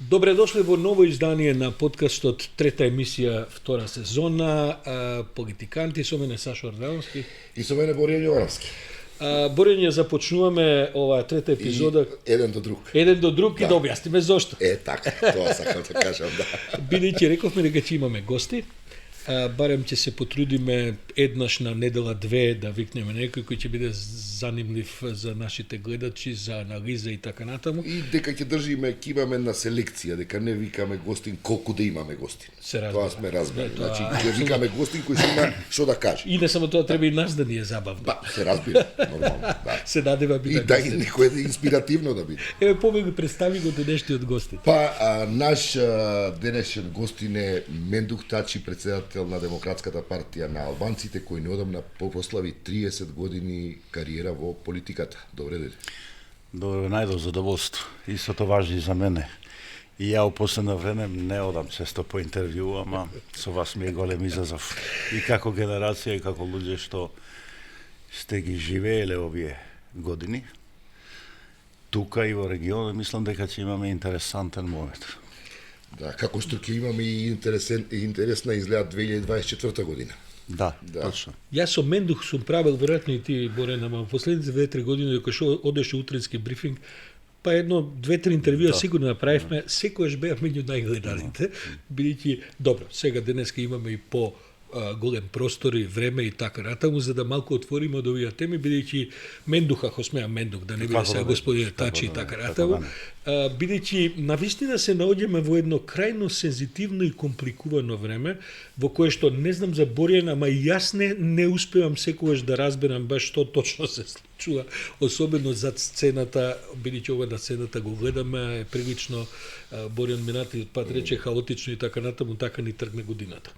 Добре дошли во ново издание на подкастот, трета емисија, втора сезона, Политиканти, со мене Сашо Ордановски. И со мене Боријан Јовановски. Борење, започнуваме оваа трета епизода. И еден до друг. Еден до друг, Да. и да објасниме зошто. Така, тоа сакам да кажам, да. Бидејќи рековме дека ќе имаме гости, барем ќе се потрудиме еднаш на недела две да викнеме некој кој ќе биде занимлив за нашите гледачи, за анализа и така натаму. И дека ќе држиме, ќе имаме на селекција, дека не викаме гостин колку да имаме гостин. Се разбира. Тоа сме разбрали. Тоа- Значи, ќе викаме гостин кој ќе има што да каже. И не само тоа, треба и нас да ни е забавно. Да, се разбира, нормално, да. Се дадева биде И да и гостин. некој да инспиративно да биде. Еве, побеги, представи го денешниот гостин. Па, наш денешен гостин е Мендух Тачи, председател на Демократската партија на албанците, кој неодамна прослави 30 години кариера во политиката. Добре дојде. Добро најдов задоволство. Истото важи и за мене. И ја у последно време не одам често по интервју, ама со вас ми е голем изазов. И како генерација, и како луѓе што сте ги живееле овие години, тука и во регионот, мислам дека ќе имаме интересантен момент. Да, како што ќе имаме и интересна изгледа 2024 година. Да, Да. точно. Јас со Мендух сум правил, веројатно и ти, Борен, ама во последните 2-3 години, дека што одеше утрински брифинг, па едно, 2-3 интервјуа сигурно направивме, секојаш беа меѓу најгледаните, бидејќи, добро, сега денеска имаме и по голем простор и време и така натаму, за да малку отвориме од овие теми, бидејќи Мендух, ако смеам Мендух, да не биде Како сега да не, господин како Тачи и да така не, натаму, како да бидејќи навистина се наоѓаме во едно крајно сензитивно и компликувано време, во кое што не знам за Боријан, ама и јас не успевам секогаш да разберам баш што точно се случува, особено зад сцената, бидејќи ова на сцената го гледаме, е прилично, Боријан минати пат рече хаотично и така натаму, така ни тргне годината.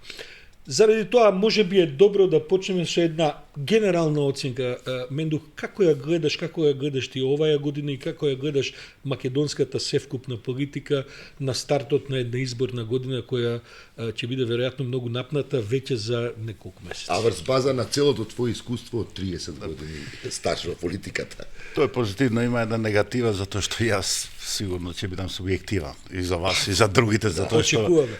Заради тоа, може би е добро да почнеме со една генерална оценка. Мендух, како ја гледаш ти оваа година и како ја гледаш македонската севкупна политика на стартот на една изборна година која ќе биде веројатно многу напната веќе за неколку месеци. А врз база на целото твое искуство од 30 години стаж во политиката. Тоа е позитивно, има една негатива, затоа што јас сигурно ќе бидам субјективан и за вас и за другите, затоа што очекуваме.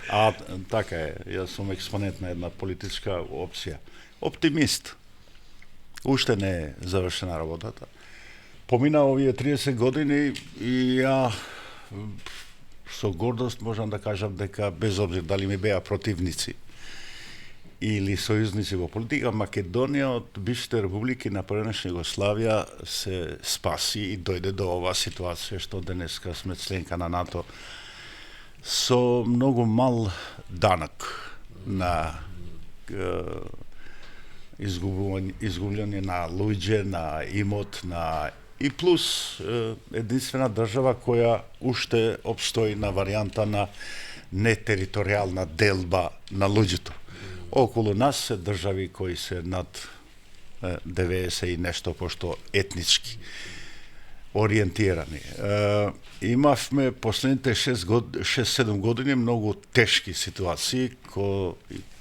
така е, јас сум експонент на една политичка опција. Оптимист. Уште не е завршена работата. Помина овие 30 години и ја со гордост можам да кажам дека без обзир дали ми беа противници или сојузници во политика, Македонија од бившите републики на предишна Југославија се спаси и дојде до оваа ситуација што денеска сме членка на НАТО со многу мал данок на изгубување на луѓе, на имот, на и плюс единствена држава која уште обстои на варијанта на нетериторијална делба на луѓето. Околу нас се држави кои се над 90 и нешто пошто етнички ориентирани. Имавме последните 6-7 години многу тешки ситуации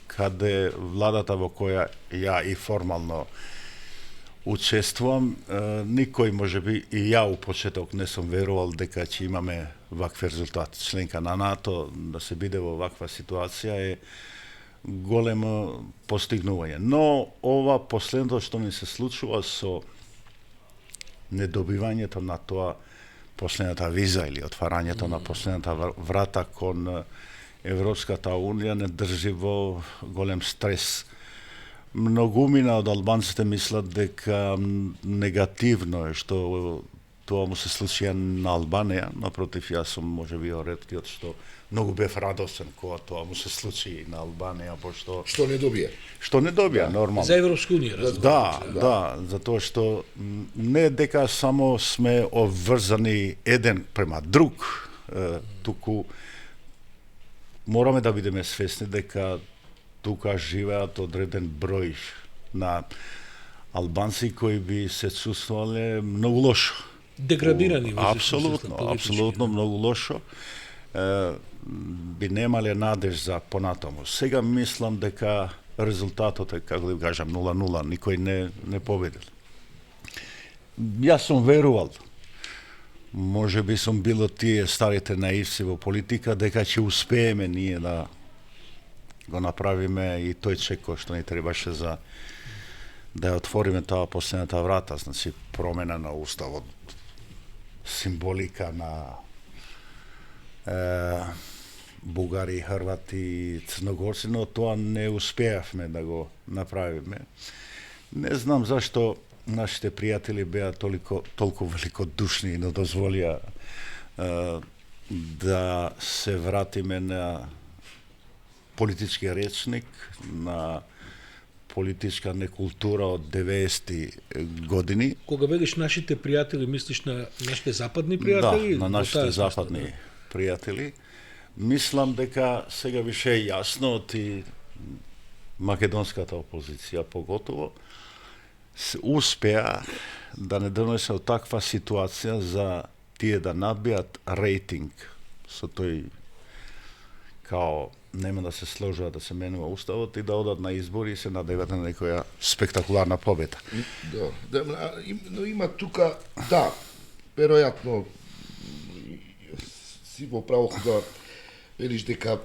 каде владата во која ја и формално учествувам, никој можеби и ја у почеток не сум верувал дека ќе имаме вакви резултати. Членка на НАТО да се биде во ваква ситуација е големо постигнување. Но ова последното што ни се случува со недобивањето на тоа последната виза или отварањето на последната врата кон Европската Унија не држи во голем стрес. Многумина од албанците мислат дека негативно е што тоа му се случи на Албанија, напротив, јас сум можеби редкиот што многу бев радосен кога тоа му се случи на Албанија, пошто Што не добие? што не добија нормално. За Европска унија, разбира. Да, затоа што не дека само сме обврзани еден према друг, туку мораме да бидеме свесни дека тука живеат одреден број на албанци кои би се чувствувале многу лошо. Деградирани во Апсолутно многу лошо. Би немале надеж за понатаму. Сега мислам дека резултатот е, како да кажам, 0-0, никој не победил. Јас сум верувал може би сум бил од тие старите наивци во политика, дека ќе успееме ние да го направиме и тој чек кој што ни требаше за да ја отвориме таа последната врата, значи промена на уставот, символика на бугари, хрвати и црногорци, но тоа не успеавме да го направиме. Не знам зашто нашите пријатели беа толку великодушни и не дозволија да се вратиме на политички речник, на политичка некултура од 90-ти години. Кога велиш нашите пријатели, мислиш на нашите западни пријатели? Да, на нашите западни пријатели. Мислам дека сега више е јасно и македонската опозиција поготово успеа да не донесе од таква ситуација за тие да набијат рейтинг со тој као нема да се сложува да се менува уставот и да одат на избори и се надеват на некоја спектакуларна победа. Да, но има тука, да, веројатно си во право кога велиш дека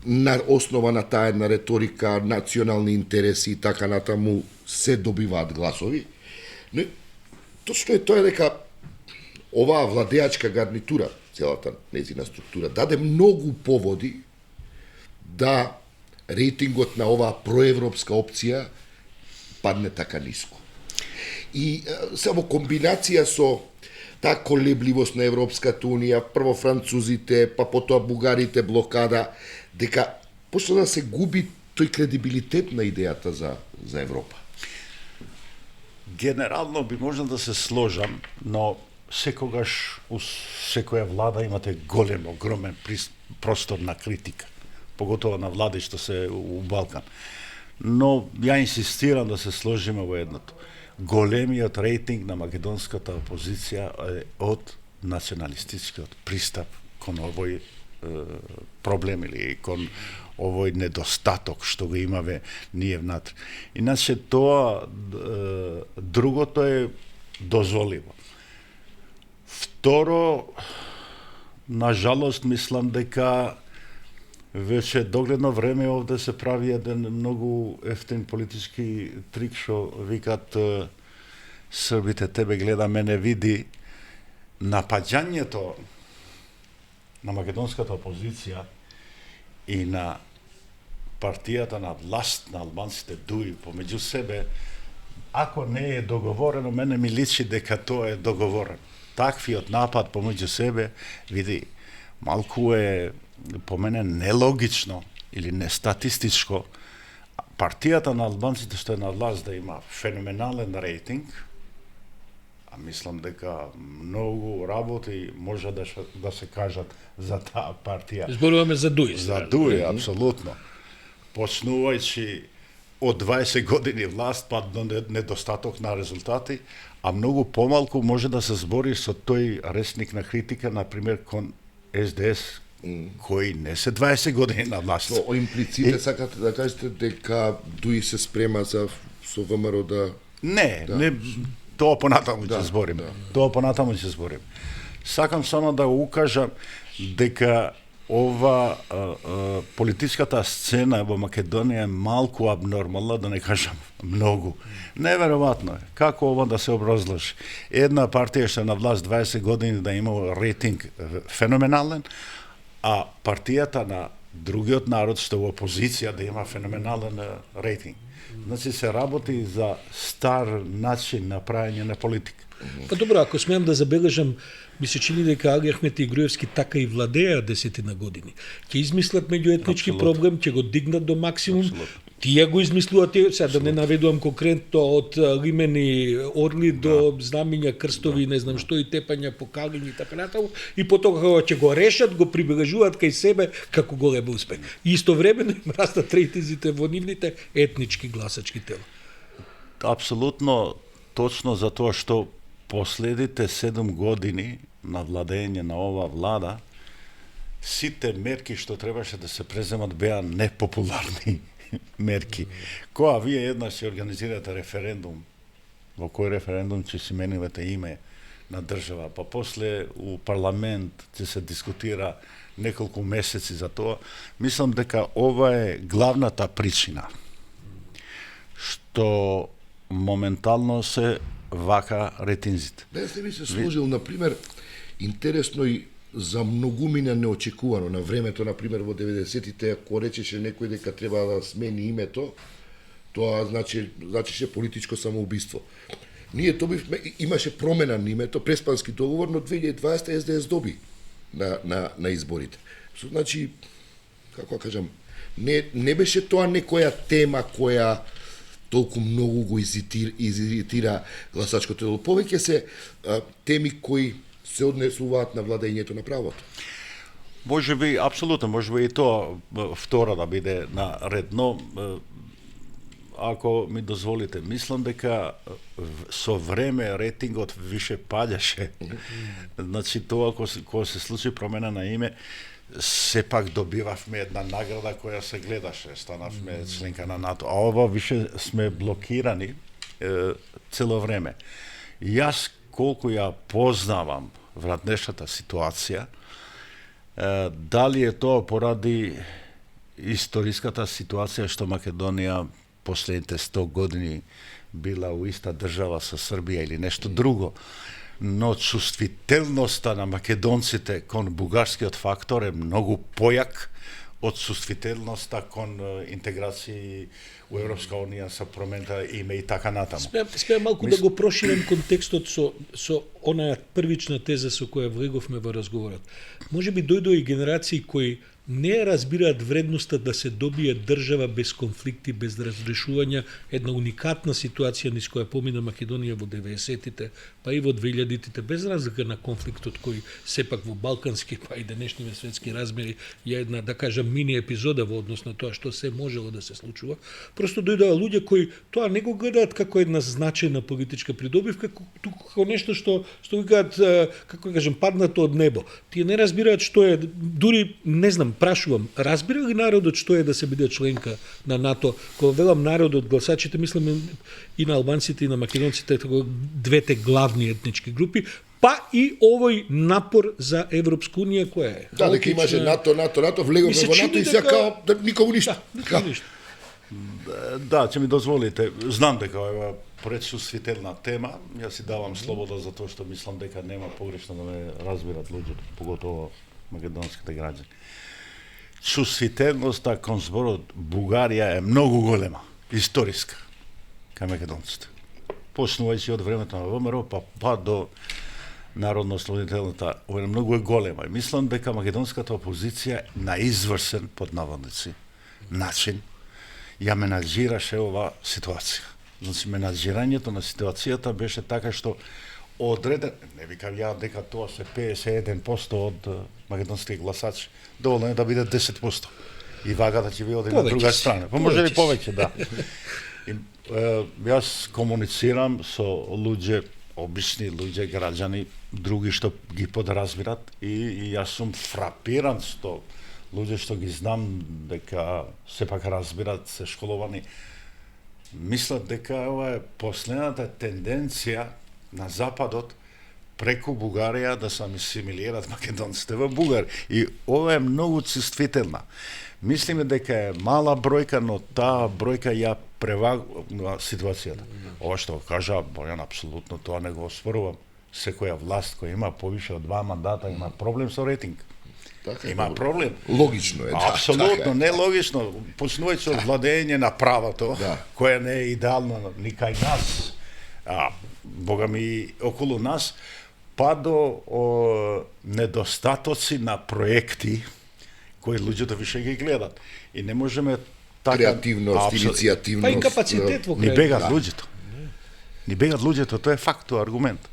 на основа на таа една реторика, национални интереси и така натаму се добиваат гласови. Но точно е тоа дека оваа владеачка гарнитура, целата незина структура, даде многу поводи да рейтингот на оваа проевропска опција падне така ниско. И само комбинација со таа колебливост на Европската Унија, прво французите, па потоа бугарите, блокада, дека почна да се губи тој кредибилитет на идејата за Европа. Генерално би можел да се сложам, но секогаш у секоја влада имате голем, огромен простор на критика, поготово на влади што се у Балкан. Но ја инсистирам да се сложиме во едното. Големиот рейтинг на македонската опозиција е од националистичкиот пристап кон овој проблем или кон овој недостаток што го имаме ние внатре. Иначе тоа другото е дозволиво. Второ, на жалост мислам дека веќе догледно време овде се прави еден многу ефтин политички трик што викат Србите тебе гледа, мене види. Напаѓањето на македонската опозиција и на партијата на власт на албанците ДУИ помеѓу себе, ако не е договорено, мене ми личи дека тоа е договорено. Таквиот напад помеѓу себе, види, малку е по мене нелогично или нестатистичко партијата на албанците што е на власт да има феноменален рейтинг, а мислам дека многу работи може да се кажат за таа партија. Зборуваме за ДУИ. За ДУИ, апсолутно. Почнувајќи од 20 години власт, па до недостаток на резултати, а многу помалку може да се збори со тој речник на критика, например, кон СДС, кои не се 20 години на власт. Но имплиците сакате да кажете дека ДУИ се спрема со ВМРО да... Не, тоа понатаму ќе зборим. Тоа понатаму ќе зборим. Сакам само да укажам дека ова политичката сцена во Македонија е малку абнормална, да не кажам многу. Неверојатно е. Како ова да се образложи? Една партија што е на власт 20 години да има рейтинг феноменален, а партијата на другиот народ што во опозиција да има феноменален рейтинг. Значи се работи за стар начин на правење на политика. Па добро, ако смеам да забележам, ми се чини дека Али Ахмет и Груевски така и владеа 10 години. Ќе измислат меѓуетнички проблем, ќе го дигнат до максимум. Абсолютно. Тие го измислуваат, сега да не наведувам конкретно од лимени орли до знамиња, крстови, не знам што, и тепања по калини и така натаму, и потоа кога ќе го решат, го прибележуваат кај себе како голем успех. И истовремено им растат рейтинзите во нивните етнички гласачки тела. Апсолутно точно за тоа што последните 7 години на владење на ова влада, сите мерки што требаше да се преземат беа непопуларни мерки. Кога вие еднаш ќе организирате референдум, во кој референдум ќе си менувате име на држава, па после у парламент ќе се дискутира неколку месеци за тоа. Мислам дека ова е главната причина што моментално се вака ретинзите. Да, не би се сложил, например, интересно и за многумина неочекувано на времето, например во 90-тите, ако речеше некој дека треба да смени името, тоа значеше политичко самоубиство. Ние добивме, имаше промена на името, преспански договор, но 2020 СДС доби на изборите. Значи, како кажам, не беше тоа некоја тема која толку многу го изиритира гласачкото дело. Повеќе се теми кои се однесуваат на владењето на правото. Може би, апсолутно, може би и тоа втора да биде на ред, но ако ми дозволите, мислам дека со време рейтингот више падаше. Значи тоа кога се случи промена на име, сепак добивавме една награда која се гледаше, станавме членка на НАТО, а ова више сме блокирани цело време. Јас колку ја познавам враднешната ситуација, дали е тоа поради историската ситуација што Македонија последните 100 години била у иста држава со Србија или нешто друго, но чувствителноста на македонците кон бугарскиот фактор е многу појак од чувствителноста кон интеграција у Европска унија со промената име и така натаму. Спеа малку да го проширам контекстот со онаа првична теза со која влеговме во разговорот. Може би дојдоа и генерации кои не разбираат вредноста да се добие држава без конфликти, без разрешувања, една уникатна ситуација низ која помина Македонија во 90-тите, па и во 2000-тите, без разлика на конфликтот кој сепак во балкански, па и денешниве светски размери е една, да кажам, мини епизода во однос на тоа што се можело да се случува. Просто дојдоа луѓе кои тоа не го гледаат како една значајна политичка придобивка, туку како нешто што викаат, како кажам, паднато од небо. Тие не разбираат што е, дури не знам, прашувам, разбира ли народот што е да се биде членка на НАТО? Кога велам народот, гласачите, мислам и на албанците и на македонците, двете главни етнички групи, па и овој напор за Европска унија која е. Да, дека имаше НАТО, влеговме во НАТО и сега никому ништо. Да, ќе ми дозволите, знам дека ова предчувствителна тема, јас си давам слобода за тоа што мислам дека нема погрешно да ме разбират луѓето, поготово македонските граѓани. Чувствителноста кон зборот Бугарија е многу голема, историска, кај македонците. Почнувајќи од времето на ВМРО, па до народно-ослободителната, ова многу е голема. И мислам дека македонската опозиција на изврсен, под наводници, начин, ја менаџираше ова ситуација. Значи, менаџирањето на ситуацијата беше така што одреден, не викам ја дека тоа се 51% од македонските гласачи, доволно е да биде 10%. И вагата ќе биде на друга страна. Па може ли повеќе, да. И, јас комуницирам со луѓе, обични луѓе, граѓани, други што ги подразбират и јас сум фрапиран што луѓе што ги знам дека сепак разбират, се школовани, мислат дека ова е последната тенденција на Западот преку Бугарија да се асимилираат македонците во Бугарија. И ова е многу чувствителна. Мислиме дека е мала бројка, но таа бројка ја превагнува ситуацијата. Ова што кажа Бојан, апсолутно тоа не го оспорувам. Секоја власт која има повише од 2 мандата има проблем со рейтинг. Така има проблем. Логично е. Апсолутно, така не логично. Почнувајќи од владење на правото, која не е идеално ни кај нас, бога ми околу нас, па до недостатоци на проекти кои луѓето више ги гледат. И не можеме така... Креативност, иницијативност. Па и капацитет во крај. Ни бегат луѓето. Ни бегат луѓето, тоа е факт, тоа е аргумент.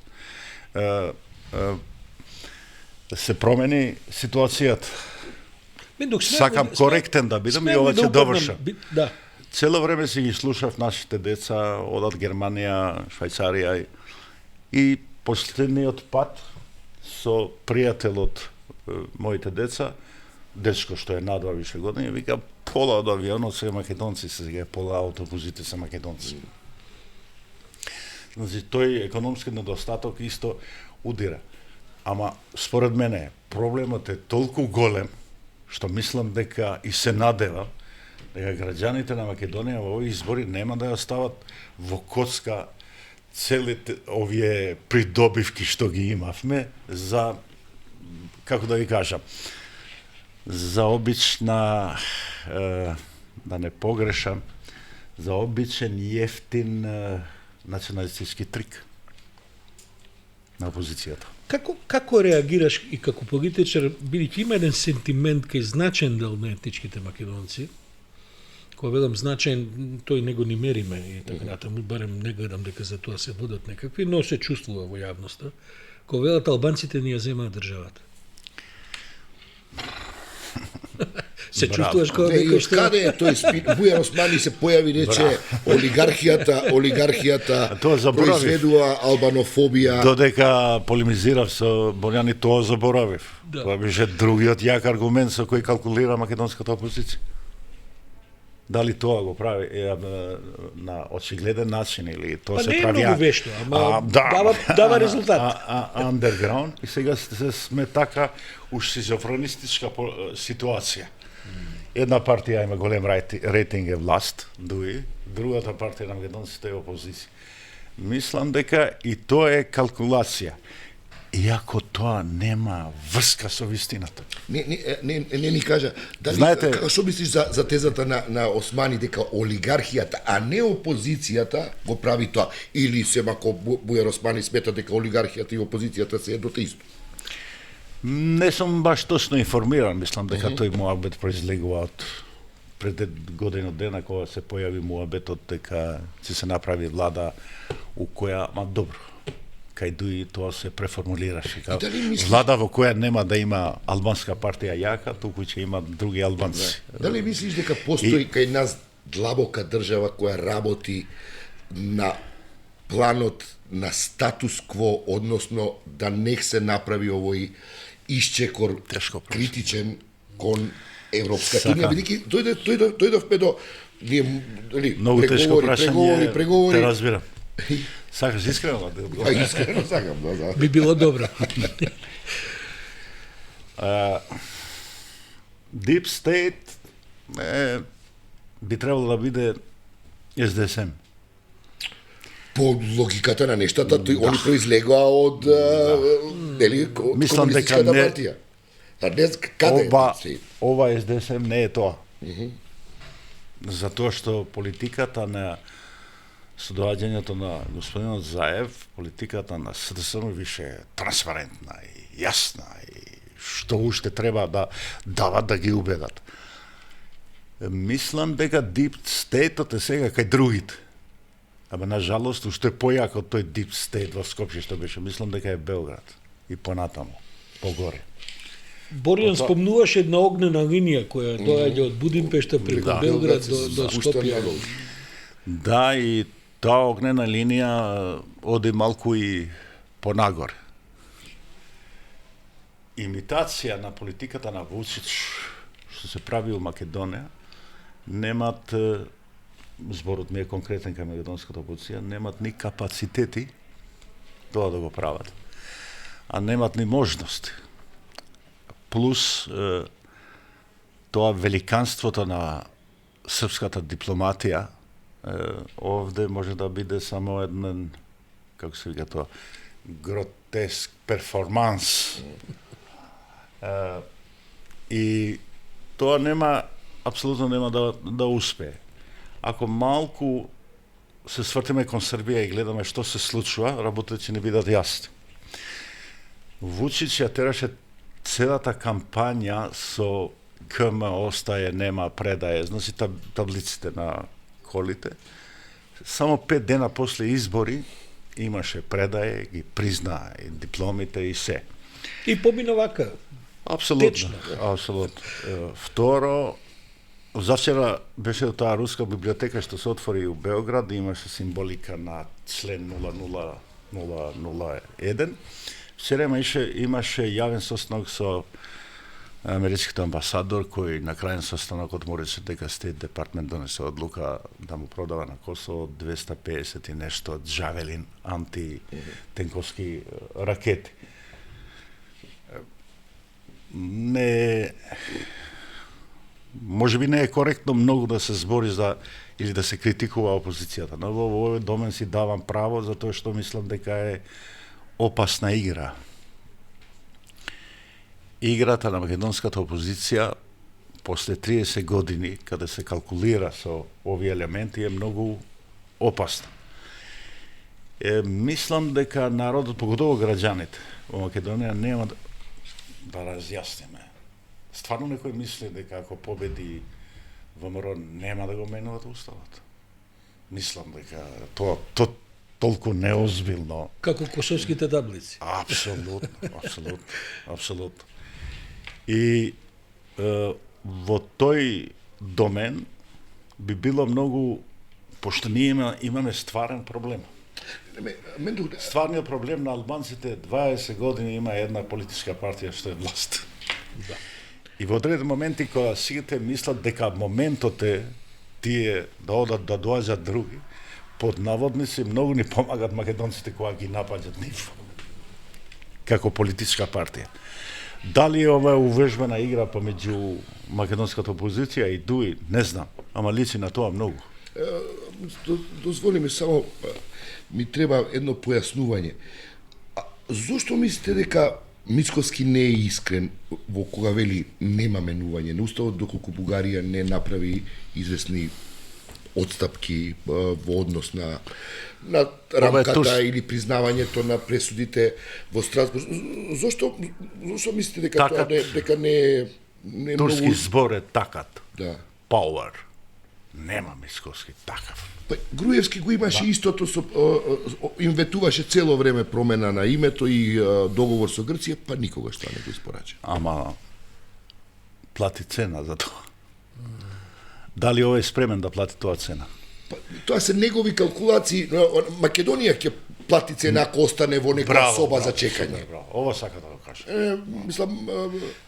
Се промени ситуацијата. Сакам коректен да бидам и ова ќе довршам. Да. Цело време си ги слушав нашите деца, одат Германија, Швајцарија и последниот пат со пријател од моите деца, дечко што е на 2 више години, вика пола од авионот се македонци, сега пола автобусите се македонци. Значи, тој економски недостаток исто удира. Ама, според мене, проблемот е толку голем, што мислам дека и се надевам, дека граѓаните на Македонија во овие избори нема да ја стават во коцка целите овие придобивки што ги имавме за, како да ви кажам, за обична, да не погрешам, за обичен јефтин националистички трик на опозицијата. Како реагираш и како политичар, бидејќи има еден сентимент кај значен дел на етничките македонци, кога велам значен, тој не го ни мериме и така натаму, барем не гледам дека за тоа се водат некакви, но се чувствува во јавноста, кога велат албанците ни ја земаат државата. Се чувствуваш како некој што... Каде е тој спит? Бујар Османи се појави, рече, олигархијата произведува албанофобија. Додека полемизирав со Борјани, тоа заборавив. Да. Тоа беше другиот јак аргумент со кој калкулира македонската опозиција. Дали тоа го прави на очигледен начин или тоа се прави... не е многу вешто, ама дава резултат. Underground и сега сме така у шизофренистичка ситуација. Една партија има голем рейтинг е власт, другата партија на македонците е опозиција. Мислам дека и тоа е калкулација. Иако тоа нема врска со вистината. Не ни кажа, дали, знаете, што мислиш за тезата на Османи дека олигархијата, а не опозицијата го прави тоа? Или семако Бујар Османи смета дека олигархијата и опозицијата се едно те исто? Не сум баш точно информиран, мислам дека тој муабет произлегува од пред година дена кога се појави муабетот дека ќе се направи влада у која, добро, кај дуи тоа се преформулираше. Влада во која нема да има албанска партија јака, туку ќе има други албанци. Дали мислиш дека постои кај нас длабока држава која работи на планот на статус кво, односно да не се направи овој исчекор критичен кон Европската унија, бидејќи дојдовме до преговори. Те разбирам. Сакаш искрено да одговорам? Искрено сакам, да. Би било добро. Deep State би требало да биде СДСМ. По логиката на нештата, они произлегоа од комунистичката партија. Ова СДСМ не е тоа. Затоа што политиката на со доаѓањето на господинот Заев, политиката на СДСМ више е трансparentна и јасна и што уште треба да дават да ги убедат. Мислам дека Deep State-от е сега кај другите. Ама на жалост уште појак од тој Deep State во Скопје што беше, мислам дека е Белград и понатаму, погоре. Борјан спомнуваше една огнена линија која доаѓа од Будимпешта преку Белград до Скопје. Да, и таа огнена линија оди малку и понагоре. Имитација на политиката на Вучич што се прави у Македонија немат, зборот ми е конкретен кај македонската опозиција, немат ни капацитети тоа да го прават, а немат ни можности. Плюс тоа великанството на српската дипломатија овде може да биде само еден, како се вика тоа, гротеск перформанс. И тоа апсолутно нема да успее. Ако малку се свртиме кон Србија и гледаме што се случува, работите ќе не бидат јасни. Вучич ја тераше целата кампања со КМ остае, нема, предае, значи таблиците на колите. Само 5 дена после избори имаше предае, ги призна и дипломите и се. И помина вака. Апсолутно. Второ, завчера беше таа руска библиотека што се отвори у Белград и имаше символика на член 00001. Вчера имаше јавен состанок со америкскиот амбасадор кој на крајен состанокот му рече дека Стейт Департмент донесе одлука да му продава на Косово 250 и нешто джавелин антитенковски ракети. Не, може би не е коректно многу да се збори за или да се критикува опозицијата, но во овој домен си давам право затоа што мислам дека е опасна игра. Играта на македонската опозиција после 30 години, каде се калкулира со овие елементи, е многу опасна. Мислам дека народот, поготово граѓаните во Македонија, нема да разјасниме. Стварно некој мисли дека ако победи ВМРО нема да го менуват уставот? Мислам дека тоа толку неозбилно. Како косовските таблици. Апсолутно. И во тој домен би било многу, пошто ние имаме стварен проблем. Стварниот проблем на албанците 20 години има една политичка партија што е власт. Да. И во одредени моменти кога сите мислат дека моментот е тие да одат да доаѓаат други, под наводници многу ни помагат македонците кога ги напаѓат нив како политичка партија. Дали е ова увежбена игра помеѓу македонската опозиција и ДУИ, не знам, ама личи на тоа многу. Дозволи ми само, ми треба едно појаснување. Зошто мислите дека Мицкоски не е искрен во кога вели нема менување на уставот, доколку Бугарија не направи известни отстапки во однос на рамката или признавањето на пресудите во Страсбург? Зошто мислите дека такат, тоа дека не е турски многу... збор е такат. Да. Power. Нема Мицкоски такав. Па, Груевски го имаше истото, им ветуваше цело време промена на името и договор со Грција, па никогаш тоа не го испорача. Ама плати цена за тоа. Дали овој е спремен да плати тоа цена? Па, тоа се негови калкулации. Македонија ќе плати цена ако остане во некоја соба за чекање. Ова сака да го каже. Мислам,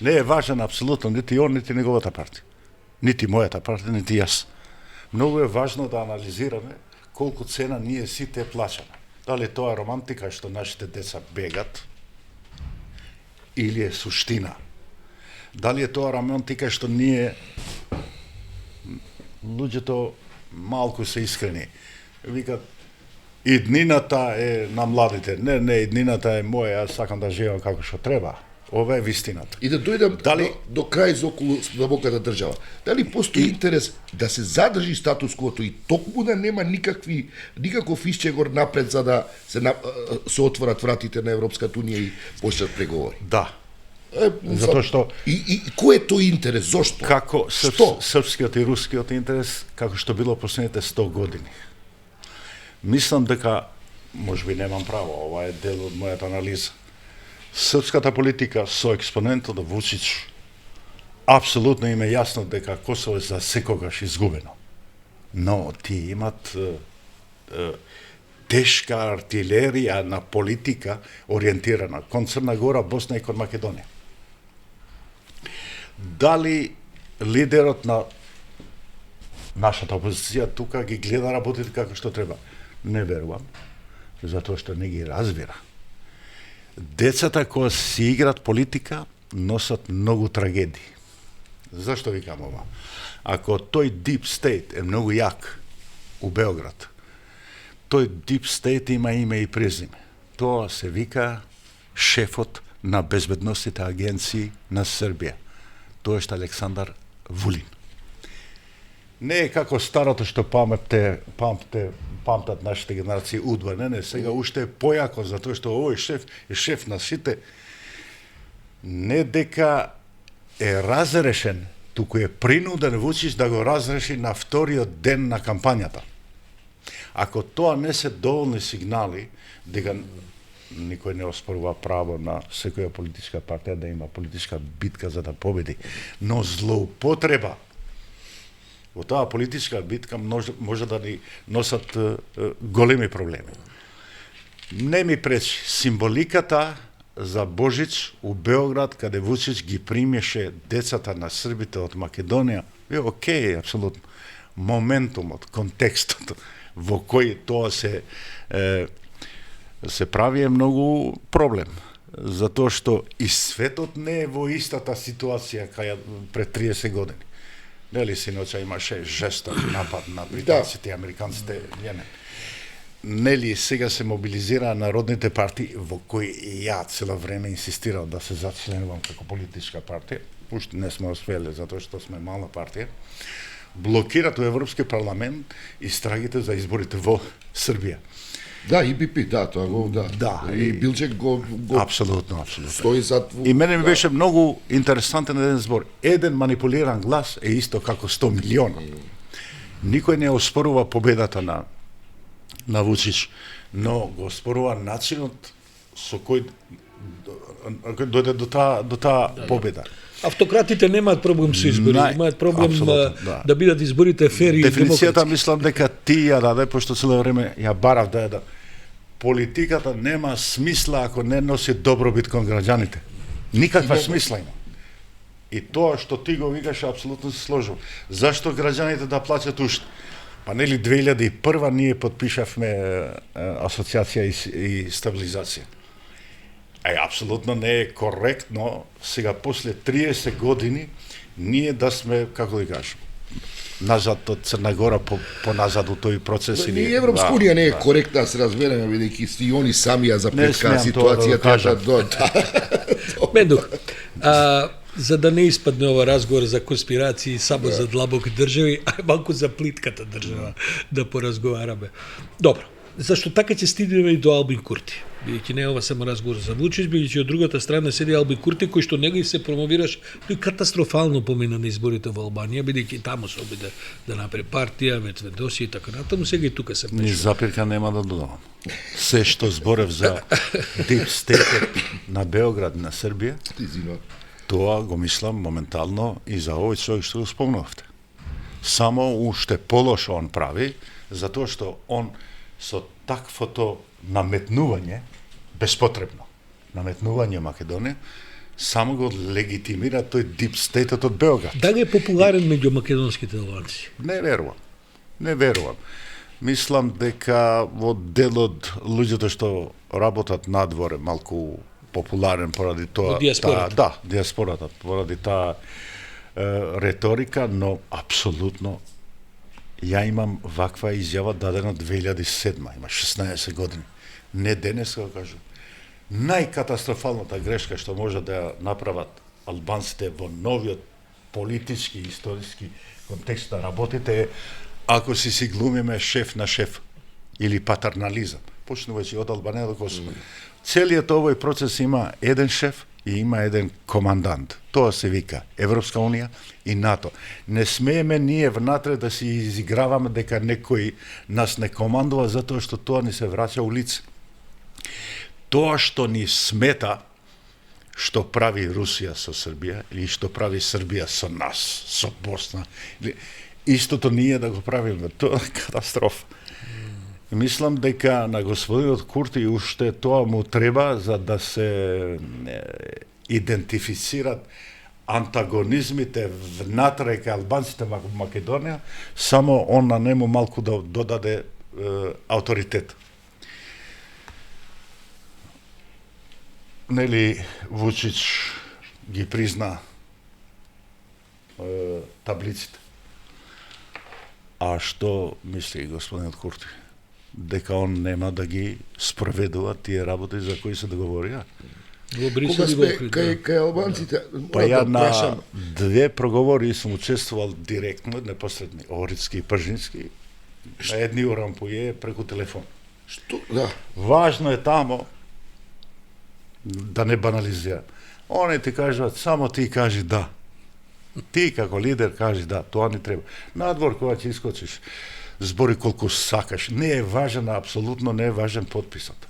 Не е важен апсолутно нити он, нити неговата партија. Нити мојата партија, нити јас. Многу е важно да анализираме колку цена ние сите плачаме. Дали тоа е романтика што нашите деца бегат, или е суштина? Дали е тоа романтика што ние луѓето малку се искрени. Викат, иднината е на младите. Не, иднината е моја, јас сакам да живеам како што треба. Ова е вистината. и да дојдам до крај за околу длабоката држава. Дали постои интерес да се задржи статус-квото и токму да нема никаков исчегор напред за да се отворат вратите на Европската унија и почнат преговори? Да. Затоа што и кој е тој интерес? Зошто? како српскиот и рускиот интерес, како што било последните 100 години. Мислам дека, можеби немам право, ова е дел од мојата анализа. Српската политика со експонентот Вучич апсолутно им е јасно дека Косово е за секогаш изгубено. Но тие имат тешка артилерија на политика ориентирана кон Црна Гора, Босна и кон Македонија. Дали лидерот на нашата опозиција тука ги гледа работите како што треба? Не верувам, затоа што не ги разбира. Децата кои си играт политика носат многу трагедии. Зашто викам ова? Ако тој Deep State е многу јак у Београд, тој Deep State има име и презиме. Тоа се вика шефот на безбедносните агенции на Србија. Тоа е Александар Вулин. Не е како старото што памтат нашите генерации удба, не, сега уште е појако, затоа што овој шеф е шеф на сите. Не дека е разрешен, туку е принуден Вучич да го разреши на вториот ден на кампањата. Ако тоа не се доволни сигнали, дека никој не оспорува право на секоја политичка партија да има политичка битка за да победи, но злоупотреба во таа политичка битка може да ни носат големи проблеми. Не ми пречи символиката за Божич у Београд, каде Вучич ги примеше децата на србите од Македонија, е окей, апсолутно. Моментумот, контекстот во кој тоа се прави е многу проблем. Затоа што и светот не е во истата ситуација каја пред 30 години. Нели синоќа имаше жесток напад на британците и американците Јемен. Нели сега се мобилизираа народните партии во кои и ја цело време инсистирал да се зачленувам како политичка партија. Уште не сме успели затоа што сме мала партија. Блокираат во Европски парламент истрагите за изборите во Србија. Да, ИБП, да, тоа го, да. Да, И Билчек го апсолутно. стои зад... И мене ми беше многу интересантен еден збор. Еден манипулиран глас е исто како 100 милиона. Никој не оспорува победата на Вучич, но го оспорува начинот со кој дојде до таа победа. Автократите немаат проблем со избори, имаат проблем да бидат изборите фер и демократски. Дефиницијата мислам дека ти ја даде, пошто цело време ја барав да ја политиката нема смисла ако не носи добробит кон граѓаните. Никаква смисла има. И тоа што ти го викаш, апсолутно се сложувам. Зашто граѓаните да плаќат уште? Па нели 2001 ние подпишавме асоциација и стабилизација. Апсолутно не е коректно сега после 30 години ние да сме, како да кажам, назад од Црна Гора поназад у тој процес. И Европска унија не е коректна, се разбереме, бидејќи и они сами ја запреткаа ситуацијата. Мендух, за да не испадне ова разговор за конспирации само за длабоки држави, а малку за плитката држава да поразговараме. Добро, зашто така ќе стигнеме и до Албин Курти. Бидејќи не е ова само разговор за Вучич, бидејќи од другата страна седи Албин Курти, кој што него и се промовираш, тој катастрофално помина на изборите во Албанија, бидејќи таму се обиде да направи партија, Ветведоси и така натаму, сега и тука се пече. Ни запирка нема да додавам. Се што зборев за Deep State на Београд, на Србија, тоа го мислам моментално и за овој човек што го спомнавте. Само уште полошо он прави, затоа што он со таквото наметнување, беспотребно наметнување Македонија, само го легитимира тој Deep State-от од Београд. Дали е популарен меѓу македонските албанци? Не верувам. Мислам дека во дел од луѓето што работат надворе малку популарен поради тоа, диаспората, поради таа реторика, но апсолутно ја имам ваква изјава дадена 2007, има 16 години. Не денес, го кажам. Најкатастрофалната грешка што може да ја направат албанците во новиот политички и историски контекст на работите е ако си глумиме шеф на шеф или патернализам. Почнувајќи од Албанија до Косово. Целиот овој процес има еден шеф и има еден командант. Тоа се вика Европска унија и НАТО. Не смееме ние внатре да си изиграваме дека некој нас не командува затоа што тоа ни се враќа у лице. Тоа што ни смета, што прави Русија со Србија или што прави Србија со нас, со Босна, истото ние да го правиме, тоа е катастрофа. Мислам дека на господинот Курти уште тоа му треба за да се идентифицират антагонизмите внатре кај албанците во Македонија, само он на нему малку да додаде авторитет. Нели Вучич ги призна таблиците. А што мисли господинот Курти? Дека он нема да ги спроведува тие работи за кои се договорија. Кога сме кај албанците, па ја на две проговори сум учествувал директно, непосредни, Охридски и Пржински, на едни урампује преку телефон. Што? Да. Важно е тамо да не банализира. Они ти кажат, само ти кажи да. Ти како лидер кажи да, тоа не треба. Надвор кога ќе искочиш, збори колку сакаш. Не е важен, апсолутно не е важен подписот.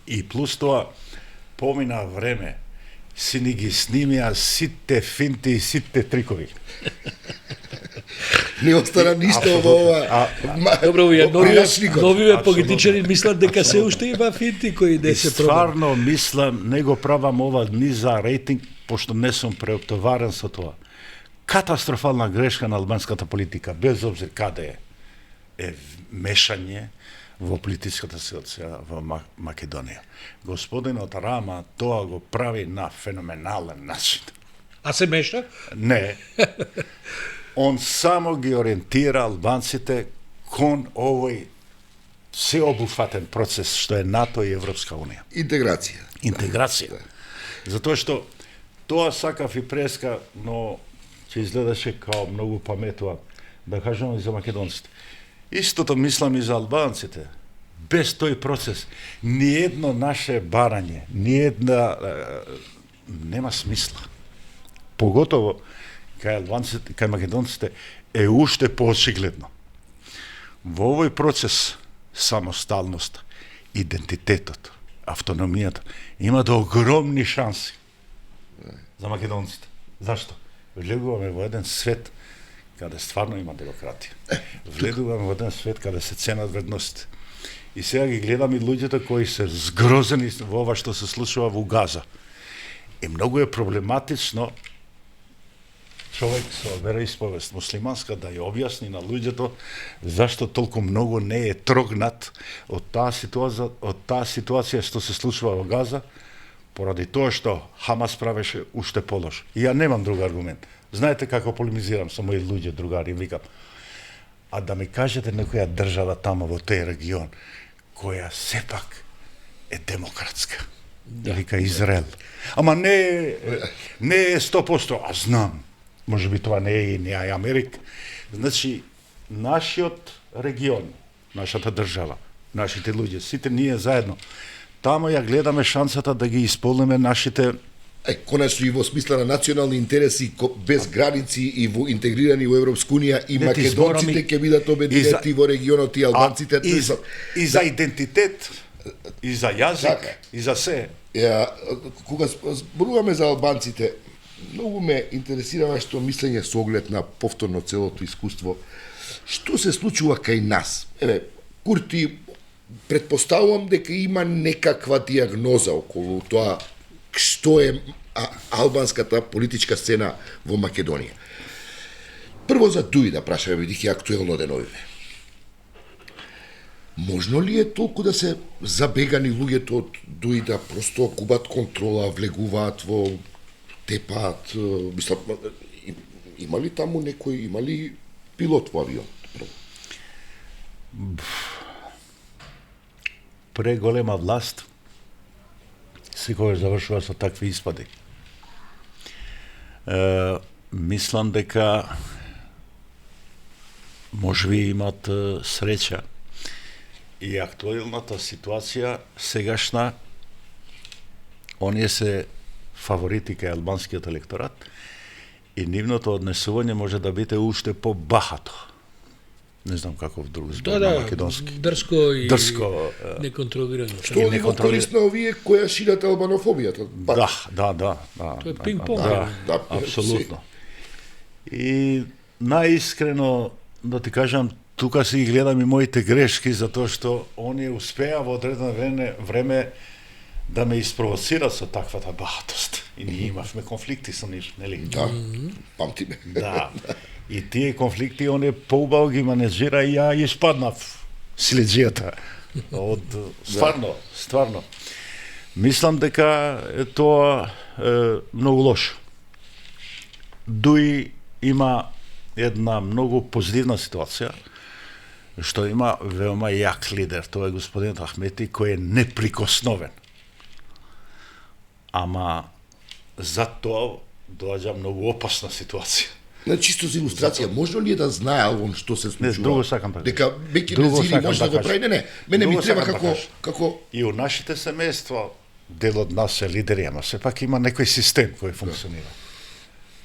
И плюс тоа, помина време, си ни ги снимија сите финти и сите трикови. Не остана ништо во ова. Добро, Прирачникот. новиве политичари мислат дека се уште има финти кои не И се пробат. стварно мислам, не го правам ова ни за рейтинг, пошто не сум преоптоварен со тоа. Катастрофална грешка на албанската политика, без обзир каде е мешање во политичката ситуација во Македонија. Господинот Рама тоа го прави на феноменален начин. А се меша? Не. Он само ги ориентира албанците кон овој сеобуфатен процес што е НАТО и Европска унија. Интеграција. Интеграција. Затоа што тоа сакав и преска, но ќе изгледаше као многу паметувам, да кажам и за македонците. Истото мислам и за албанците. Без тој процес, ниедно наше барање, ниедна нема смисла. Поготово кај албанците, кај македонците е уште поочигледно. Во овој процес самосталност, идентитетот, автономијата имаат огромни шанси за македонците. Зашто? Влегуваме во еден свет каде стварно има демократија. Влегуваме во еден свет каде се ценат вредностите. И сега ги гледам и луѓето кои се згрозени во ова што се случува во Газа. И многу е проблематично човек со вероисповест муслиманска да ја објасни на луѓето зашто толку многу не е трогнат од таа ситуација што се случува во Газа, поради тоа што Хамас правеше уште полош. И ја немам друг аргумент. Знаете како полемизирам со мои луѓе, другари, викам. А да ми кажете некоја држава тамо во тој регион која сепак е демократска. Да, вика Израел. Ама не е 100%, а знам. Може би тоа не е и Америка. Значи, нашиот регион, нашата држава, нашите луѓе, сите ние заедно, тамо ја гледаме шансата да ги исполниме нашите Конечно и во смисла на национални интереси без граници и во интегрирани во Европска унија и македонците ќе бидат обединети во регионот и албанците и за идентитет, и за јазик, и за се. Кога зборуваме за албанците, многу ме интересира вашето мислење со оглед на повторно целото искуство. Што се случува кај нас? Курти, претпоставувам дека има некаква диагноза околу тоа што е албанската политичка сцена во Македонија. Прво за Дуи да прашаме, бидејќи актуелно деновиве. Можно ли е толку да се забегани луѓето од Дуи да просто губат контрола, влегуваат во тепаат, мислам, има ли таму некој, има ли пилот во авион? Преголема власт секогаш завршува со такви испади. Мислам дека можеби имат среќа и актуелната ситуација сегашна, оние се фаворити кај албанскиот електорат и нивното однесување може да биде уште побахато. Не знам каков друг збор на македонски. Дрско и неконтролирано. Што ви го користно овие која шират албанофобијата? Да. Тоа е пинг-понг. Да, апсолутно. И наискрено да ти кажам, тука си ги гледам и моите грешки, затоа што оние успеа во одредено време да ме испровоцира со таквата бахатост. И ние имавме конфликти со нив, нели? Да, памтиме. Да. И тие конфликти, оние поубаво ги менеджира и ја испаднав силеджијата. Од стварно. Мислам дека тоа е многу лошо. Дуи има една многу позитивна ситуација, што има веома јак лидер, тоа е господинот Ахмети, кој е неприкосновен. Ама за тоа доаѓа многу опасна ситуација. Чисто за илустрација, можно ли е да знае он што се случува? Не, друго сакам да дека веќе незири може да го прави? Не, мене ми треба како и у нашите семејства дел од нас е лидери, ама сепак има некој систем кој функционира.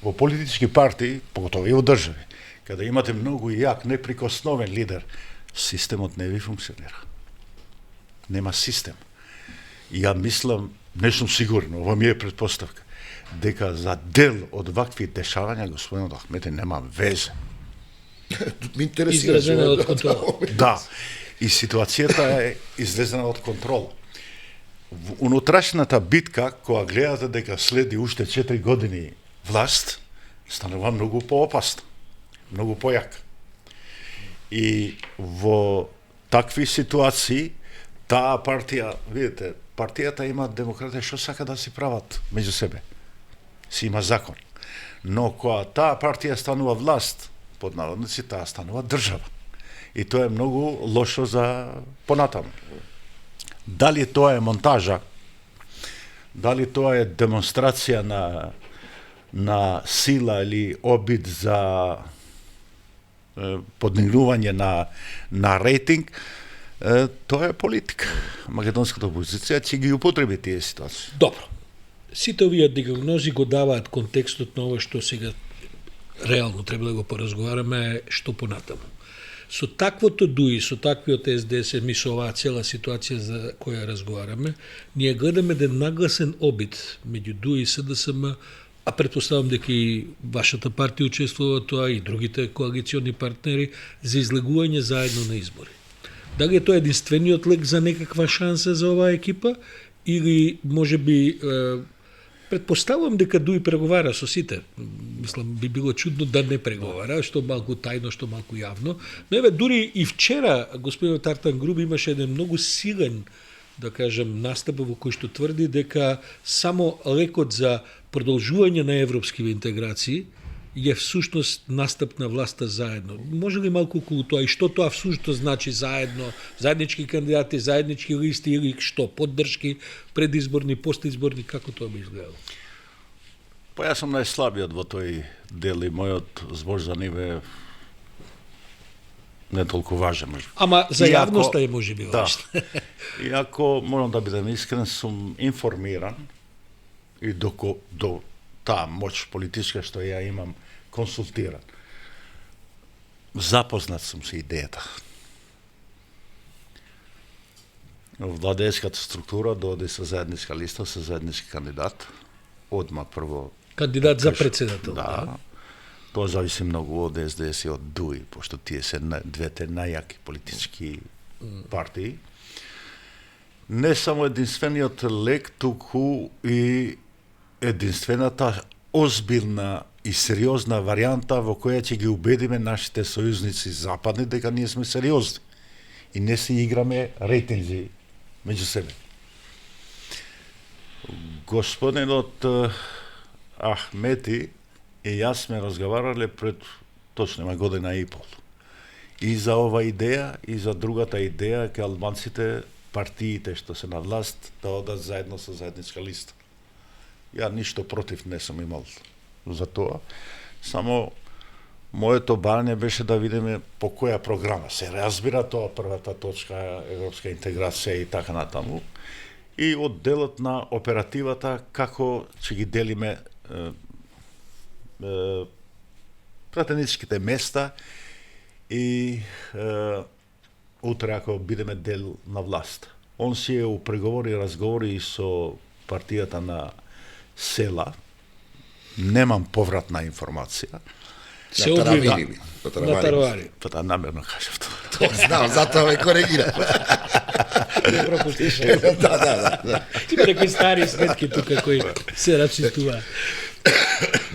Во политички партии, поготово и во држави, каде имате многу јак, неприкосновен лидер, системот не ви функционира. Нема систем. И ја мислам, не сум сигурен, ова ми е претпоставка, дека за дел од вакви дешавања господинот Ахмети нема везе. Ме интересира изразена од контрола. Да, и ситуацијата е излезена од контрола. Унутрашната битка, која гледате дека следи уште 4 години власт, станува многу поопасна, многу појака. И во такви ситуации, таа партија, видите, партијата има демократија што сака да си прават меѓу себе. Си има закон. Но кога таа партија станува власт, под наводници, таа станува држава. И тоа е многу лошо за понатаму. Дали тоа е монтажа, дали тоа е демонстрација на сила или обид за подигнување на рейтинг, тоа е политика. Македонската опозиција ќе ги употреби тие ситуации. Добро. Сите овие диагнози го даваат контекстот на ова што сега реално треба да го поразговараме што понатаму. Со таквото ДУИ, со таквиот СДС, ми со оваа цела ситуација за која разговараме, ние гледаме еден нагласен обид меѓу ДУИ и СДСМ, а претпоставам дека и вашата партија учествува во тоа и другите коалициони партнери за излегување заедно на избори. Дали е тоа единствениот лек за некаква шанса за оваа екипа или можеби претпоставувам дека ДУИ преговара со сите. Мислам, би било чудно да не преговара, што малку тајно, што малку јавно. Но еве, дури и вчера господин Тартан Груб имаше еден многу силен, да кажем, настап во кој што тврди дека само лекот за продолжување на европски интеграции е всушност настап на власта заедно. Може ли малку околу тоа и што тоа всушност значи заедно, заеднички кандидати, заеднички листи или што, поддршки, предизборни, постизборни, како тоа би изгледало? Па јас сум најслабиот во тој дел и мојот збор за нив е не толку важен. Ама за јавноста е можеби важно. Да. Иако, морам да бидам искрен, сум информиран и до таа моќ политичка што ја имам консултиран. Запознат сум со идејата. Владеечката структура дојде со заедничка листа, со заеднички кандидат. Одма прво... Кандидат за председател. Да. Тоа зависи многу од СДС и од ДУИ, пошто тие се двете најјаки политички партии. Не само единствениот лек, туку и единствената озбилна и сериозна варијанта во која ќе ги убедиме нашите сојузници западни дека ние сме сериозни и не си играме рейтинзи меѓу себе. Господинот Ахмети и јас сме разговарале пред точно година и пол. И за ова идеја, и за другата идеја ке албанците, партиите што се на власт, да одат заедно со заедничка листа. Ја ништо против не сум имал за тоа. Само моето барање беше да видиме по која програма. Се разбира тоа првата точка, европска интеграција и така натаму. И од делот на оперативата, како ќе ги делиме пратеничките места и утре ако бидеме дел на власт. Он си е у преговори и разговори со партијата на Села. Немам повратна информација. Се обвини на Таравари. Па да, намерно кажав тоа. Тоа знам, затоа ме коригира. Не пропуштиш. Да. Има некои стари сметки тука кои се рачитува.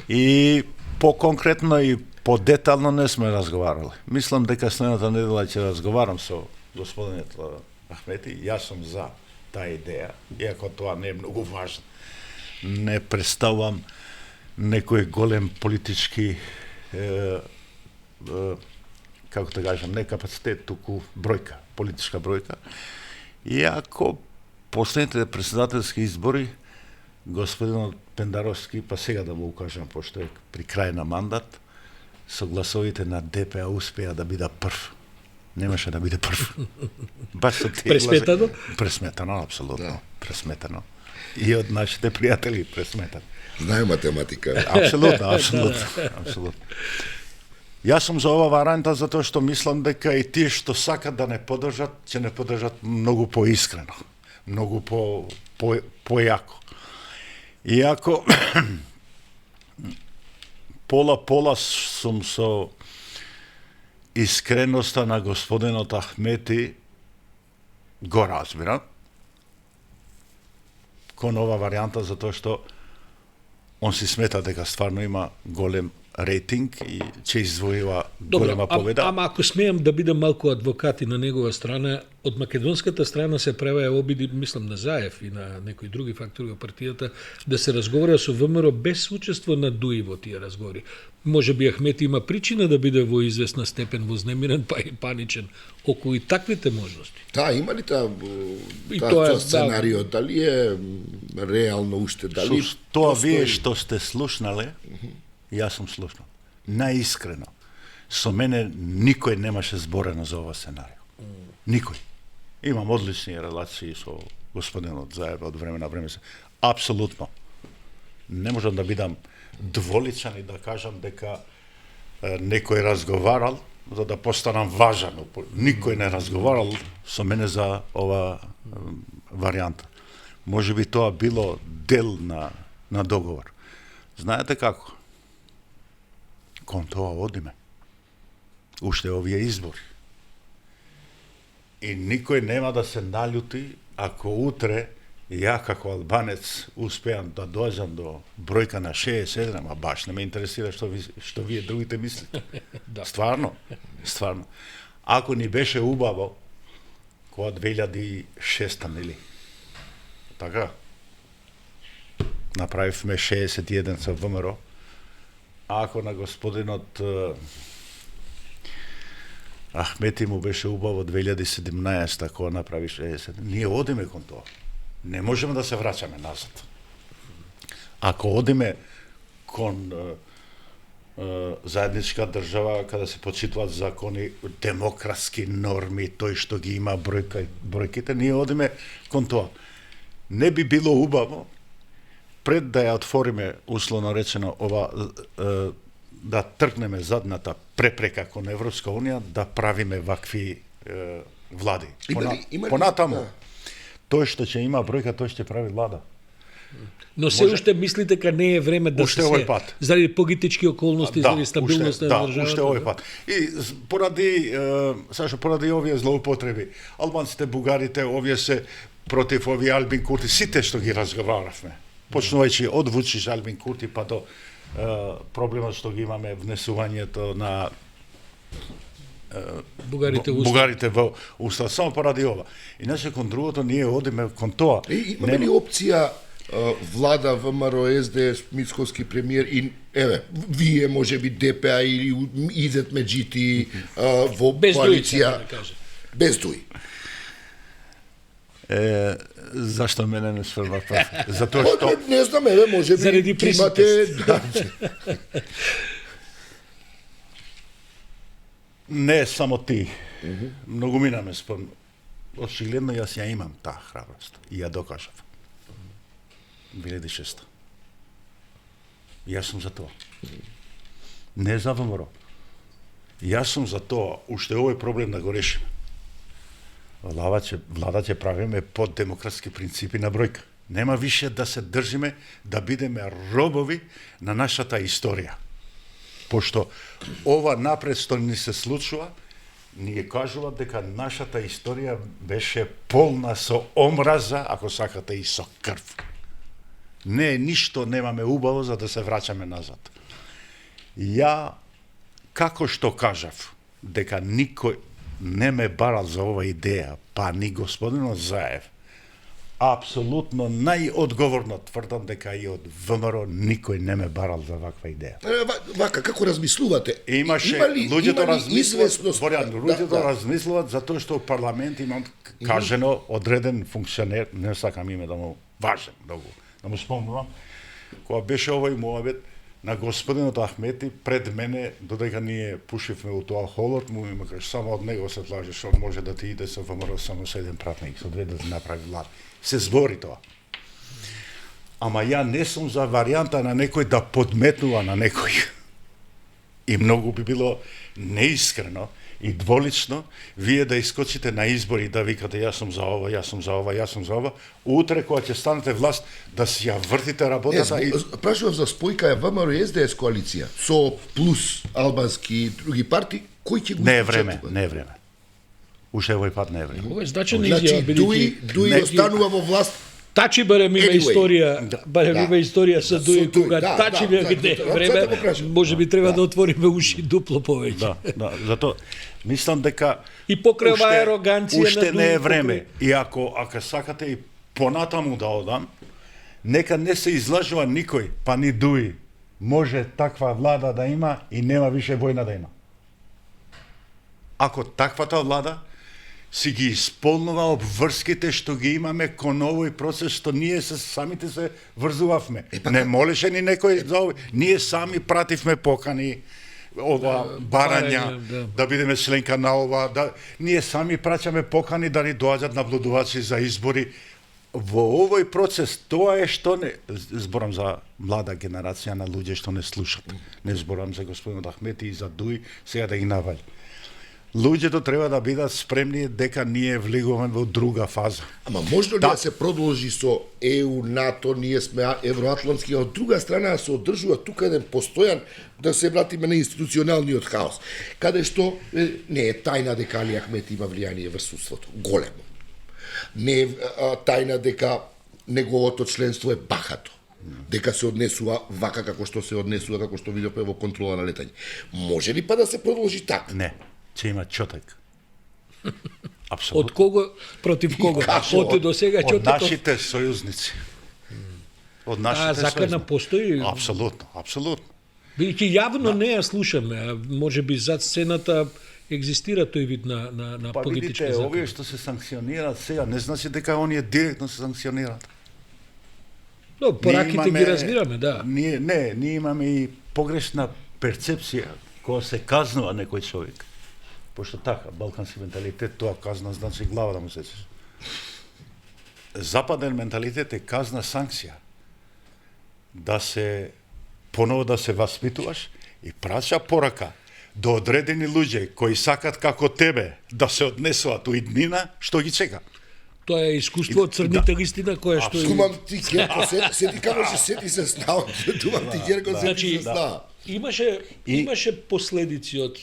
И по-конкретно и по-детално не сме разговарали. Мислам дека следната недела ќе разговарам со господинот Ахмети. Јас сум за таа идеја, иако тоа не е многу важно. Не представам некој голем политички како да кажам, не капацитет, туку бројка, политичка бројка. Иако последните председателски избори господинот Пендаровски, па сега да му укажам, пошто е при крај на мандат, со гласовите на ДПА успеа да биде прв. Немаше да биде прв. Баш со тие Пресметано? Пресметано, апсолутно. Да. Пресметано. И од нашите пријатели пресметано. Знае математика. Апсолутно. Јас сум за ова варијанта затоа што мислам дека и тие што сакат да не поддржат, ќе не поддржат многу поискрено, многу појако. Иако пола сум со искреноста на господинот Ахмети го разбирам кон ова варијанта, затоа што он си смета дека стварно има голем рейтинг и ќе извојува голема победа. Ама ако смеам да бидам малку адвокат и на негова страна, од македонската страна се правеа обиди, мислам на Заев и на некои други фактори во партијата, да се разговара со ВМРО без учество на Дуи во тие разговори. Може би Ахмети има причина да биде во известна степен вознемирен, па и паничен околу и таквите можности. Има ли тоа сценарио, дали е реално уште, дали... Со тоа вие што сте слушнале, јас сум слушнал. Наискрено. Со мене никој немаше зборено за ова сценарио. Никој. Имам одлични релации со господинот Заев од време на време. Апсолутно. Не можам да бидам дволичен и да кажам дека некој разговарал за да постанам важен. Никој не разговарал со мене за ова варијанта. Може би тоа било дел на договор. Знаете како? Кон тоа одиме. Уште овие избори. И никој нема да се налјути ако утре ја како албанец успеам да дојдам до бројка на 67, а баш не ме интересира што вие другите мислите. Да. Стварно. Ако ни беше убаво кога 2006 нели? Така. Направивме 61 со ВМРО. Ако на господинот Ахмети му беше убаво 2017 кога направи 60, ние одиме кон тоа. Не можеме да се враќаме назад. Ако одиме кон заедничка држава каде се почитуваат закони, демократски норми, тој што ги има бројките, ние одиме кон тоа. Не би било убаво пред да ја отвориме, условно речено, ова да тргнеме задната препрека кон Европска Унија, да правиме вакви влади. Понатаму, тој што ќе има бројка, тој ќе прави влада. Но се уште мислите дека не е време да уште се заради политички околности, заради стабилноста на државата? Уште овој пат. И поради овие злоупотреби, албанците, бугарите, овие се против овие Албин Курти, сите што ги разговаравме. Почнувајќи од Вучич, Албин Курти, па до проблемот што ги имаме внесувањето на бугарите во Устав, само поради ова. Иначе кон другото ние одиме кон тоа. Имаме ли опција влада ВМРО, СДС, Мицковски премиер и вие можеби ДПА или Изет Меджити во коалиција без Дуи? Зашто мене не сврва прав? Затоа што не знам, можеби имате не само ти. Многу минаме спорно. Очигледно јас ја имам таа храброст и ја докажав. 2006. Јас сум за тоа. Не за ВМРО. Јас сум за тоа, уште овој проблем да го решиме. Влада ќе правиме под демократски принципи на бројка. Нема више да се држиме, да бидеме робови на нашата историја. Пошто ова напред што ни се случува, ни кажува дека нашата историја беше полна со омраза, ако сакате и со крв. Не, ништо немаме убаво за да се враќаме назад. Ја, како што кажав, дека никој не ме барал за ова идеја, па ни господинот Заев, апсолутно најодговорно тврдам дека и од ВМРО никој не ме барал за ваква идеја. Вака, како размислувате? Имаше луѓето размислуваат затоа што парламент имам кажено одреден функционер, не сакам име да му важен, да му спомнувам, кога беше овој муабет на господинот Ахмети пред мене, додека ние пушивме у тоа холот, му има каже, само од него се тлаже, што може да ти иде со ВМРО само со еден пратник, со две да направи влада. Се збори тоа. Ама ја не сум за варијанта на некој да подметнува на некој. И многу би било неискрено и дволично вие да искочите на избори и да викате јас сум за ова, јас сум за ова, јас сум за ова, утре кога ќе станете власт да си ја вртите работата и прашував за спојка е ВМРО и СДС коалиција со плюс албански и други партии, Кој ќе го Не е испечатува? време, не е време. Уште овој пат не е време. Ова е значена Значи, изјава, Дуи останува во власт. Тачи барем има Anyway. историја, барем Да. има историја со Дуи, Со Дуи, кога да, Тачи да, беа да, где да, да, време, да го кажам. може би треба Да. да отвориме уши дупло повеќе. Да, затоа мислам дека И покрај оваа уште- ароганција уште на не е Дуи, време. И ако сакате и понатаму да одам, нека не се излажува никој, па ни Дуи. Може таква влада да има и нема више војна да има. Ако таквата влада си ги исполнува обврските што ги имаме кон овој процес што ние самите се врзувавме. Не молеше ни некој за овој. Ние сами пративме покани ова барања да. да бидеме членка на ова, ние сами праќаме покани да ни доаѓаат наблюдувачи за избори. Во овој процес тоа е што не зборам за млада генерација на луѓе што не слушат. Не зборам за господин Ахмети и за Дуи, сега да ги навали. Луѓето треба да бидат спремни дека ние влегуваме во друга фаза. Ама можно ли да се продолжи со ЕУ, НАТО, ние сме евроатлантски, а од друга страна да се одржува тука еден постојан, да се вратиме на институционалниот хаос, каде што не е тајна дека Али Ахмети има влијание врз судството, големо. Не е тајна дека неговото членство е бахато, дека се однесува вака како што се однесува, како што видовме во контрола на летање. Може ли па да се продолжи така? Не, ќе има чотек. Од Апсолутно. кого против кого? Од до сега Од Чотеков. нашите сојузници. Од нашите закана сојузници. постои. Апсолутно, апсолутно. Бидејќи јавно не ја слушаме, а може би зад сцената екзистира тој вид на Па политичка видите, закана. овие што се санкционираат сега, не значи дека оние директно се санкционираат. Но, Ние пораките ги разбираме, да. Ние имаме и погрешна перцепција кога се казнува некој човек. Пошто така, балкански менталитет, тоа казна значи глава да му сечеш. Западен менталитет е казна санкција. Да се поново да се воспитуваш и праќа порака до одредени луѓе кои сакат како тебе да се однесуваат у иднина, што ги чека. Тоа е искуство од црните листина кое што Думам ти Герко, се ти кажеш, сети се снава. Думам ти Герко, сети Значи, се снава. имаше последици од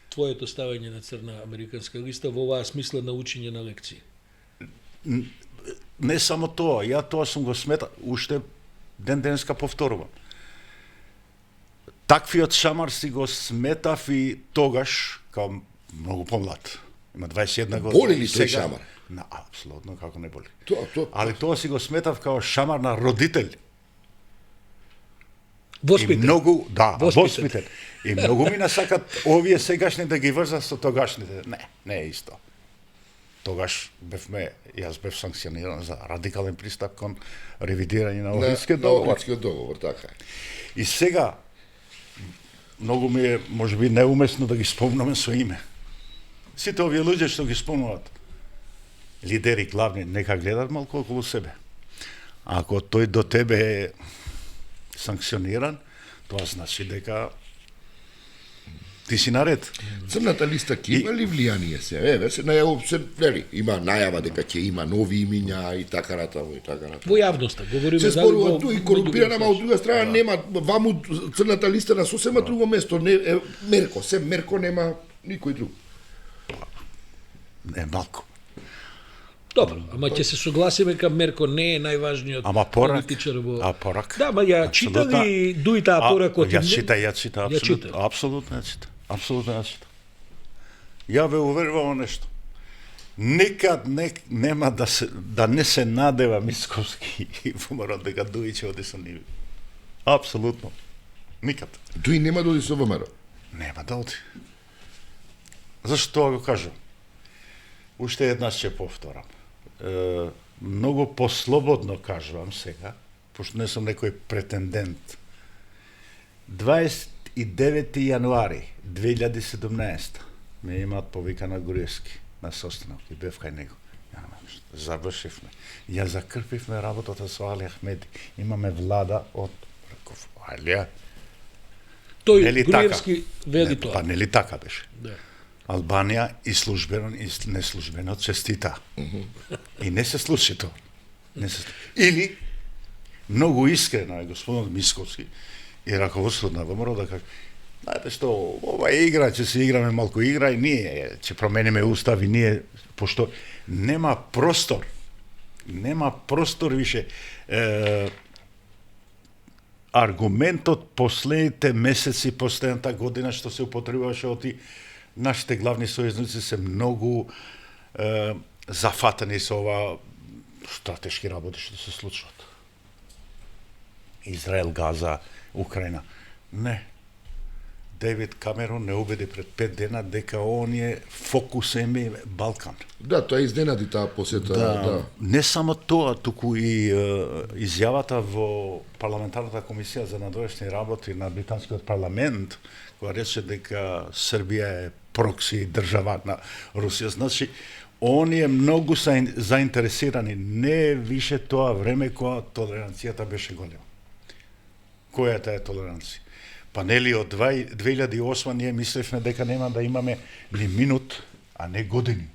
твоето ставање на црна американска листа во оваа смислена учење на лекции. Не само тоа, ја тоа сум го сметал, уште ден денеска повторувам. Таквиот шамар си го сметав и тогаш, као многу помлад. Има 21 години. Боли ли тој шамар? Апсолутно, како не боли. Тоа. Али тоа си го сметав као шамар на родители. И Воспитан. многу, да, Воспитан. воспитан. И многу ми насакат овие сегашни да ги врзат со тогашните. Не е исто. Тогаш јас бев санкциониран за радикален пристап кон ревидирање на Охридскиот договор. Охридскиот договор, така е. И сега, многу ми е, може би, неуместно да ги спомнаме со име. Сите овие луѓе што ги спомнуват, лидери главни, нека гледат малку околу себе. Ако тој до тебе е санкциониран, тоа значи дека ти си наред. Црната листа ќе има ли влијание се? Еве, се најавува се, нели, има најава дека ќе има нови имиња и така натаму и така натаму. Во јавноста говориме Се дали зборува во- ту и во корумпирана, други ама од друга страна нема ваму црната листа на сосема друго место, не е Мерко, се Мерко нема никој друг. Не малку. Добро, ама ќе се согласиме дека Мерко не е најважниот Ама порак, политичар во... а порак. Да, ма ја Апсолутно. читали Дуи таа поракот? Ја чита, чита. апсолутно ја чита. Апсолутно ја чита. Ја ве уверувам во нешто. Никад нема да не се надева Мицковски и ВМРО дека Дуи ќе оди со нив. Апсолутно. Никад. Дуи нема да оди со ВМРО. Нема да оди. Зашто тоа го кажам? Уште еднаш ќе повторам. Многу послободно кажувам сега, пошто не сум некој претендент. 29 јануари 2017 ме имаат повикана Груевски на состанок и бев кај него. Завршивме. Ја закрпивме работата со Али Ахмеди. Имаме влада од реков Алија. Тој Нели Груевски така? вели Не, тоа. Па нели така беше? Да. Албанија и службено и неслужбено честита. И не се случи тоа. Не се случи. Или многу искрено е господин Мицковски и раководството на ВМРО да кажа Знаете што, ова е игра, ќе се играме малку игра и ние ќе промениме устав и ние, пошто нема простор више. Аргументот последните месеци, последната година што се употребуваше од нашите главни сојузници се многу зафатени со ова стратешки работи што се случуваат. Израел, Газа, Украина. Не. Девид Камерон не убеди пред 5 дена дека он е фокус е Балкан. Да, тоа изненади таа посета, да. Не само тоа, туку и изјавата во парламентарната комисија за надворешни работи на британскиот парламент, која рече дека Србија е прокси држава на Русија. Значи, они е многу заинтересирани. Не е више тоа време кога толеранцијата беше голема. Која е таа толеранција? Па нели од 2008 ние мислевме дека нема да имаме ни минут, а не години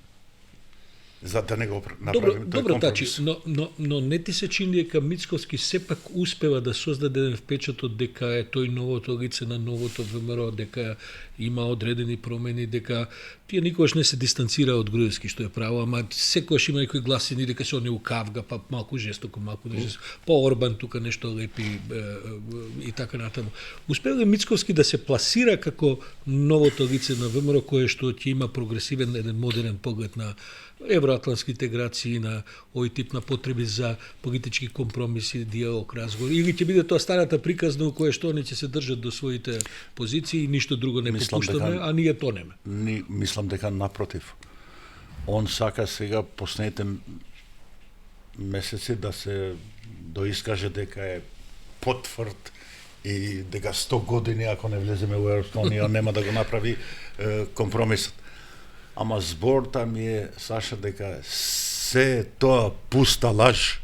за да не го направиме тој Добро, Тачи, компромис. но не ти се чини дека Мицковски сепак успева да создаде еден впечаток дека е тој новото лице на новото ВМРО, дека има одредени промени, дека тие никогаш не се дистанцира од Груевски, што е право, ама секогаш има некои гласини дека се они укавга, па малку жестоко, малку не жестоко, па Орбан тука нешто лепи и така натаму. Успева ли Мицковски да се пласира како новото лице на ВМРО, кое што ќе има прогресивен, еден модерен поглед на евроатлантски интеграции, на овој тип на потреби за политички компромиси, диалог, разговор, или ќе биде тоа старата приказна у која што они ќе се држат до своите позиции и ништо друго не попуштаме, а ние тонеме. Мислам дека напротив. Он сака сега последните месеци да се доискаже дека е потврд и дека 100 години ако не влеземе во Европска унија нема да го направи компромисот. Ама зборта ми е, Саша, дека се тоа пуста лаж.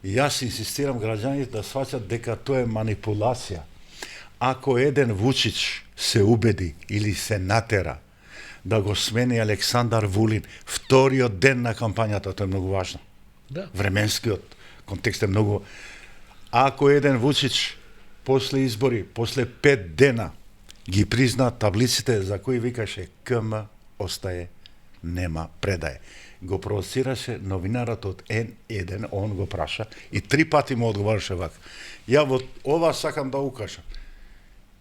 И јас инсистирам граѓаните да сваќат дека тоа е манипулација. Ако еден Вучич се убеди или се натера да го смени Александар Вулин вториот ден на кампањата, тоа е многу важно. Да. Временскиот контекст е многу. Ако еден Вучич после избори, после 5 дена ги призна таблиците за кои викаше КМ остае, нема предае. Го провоцираше новинарот од N1, он го праша и 3 пати му одговараше вака. Ја во ова сакам да укажам.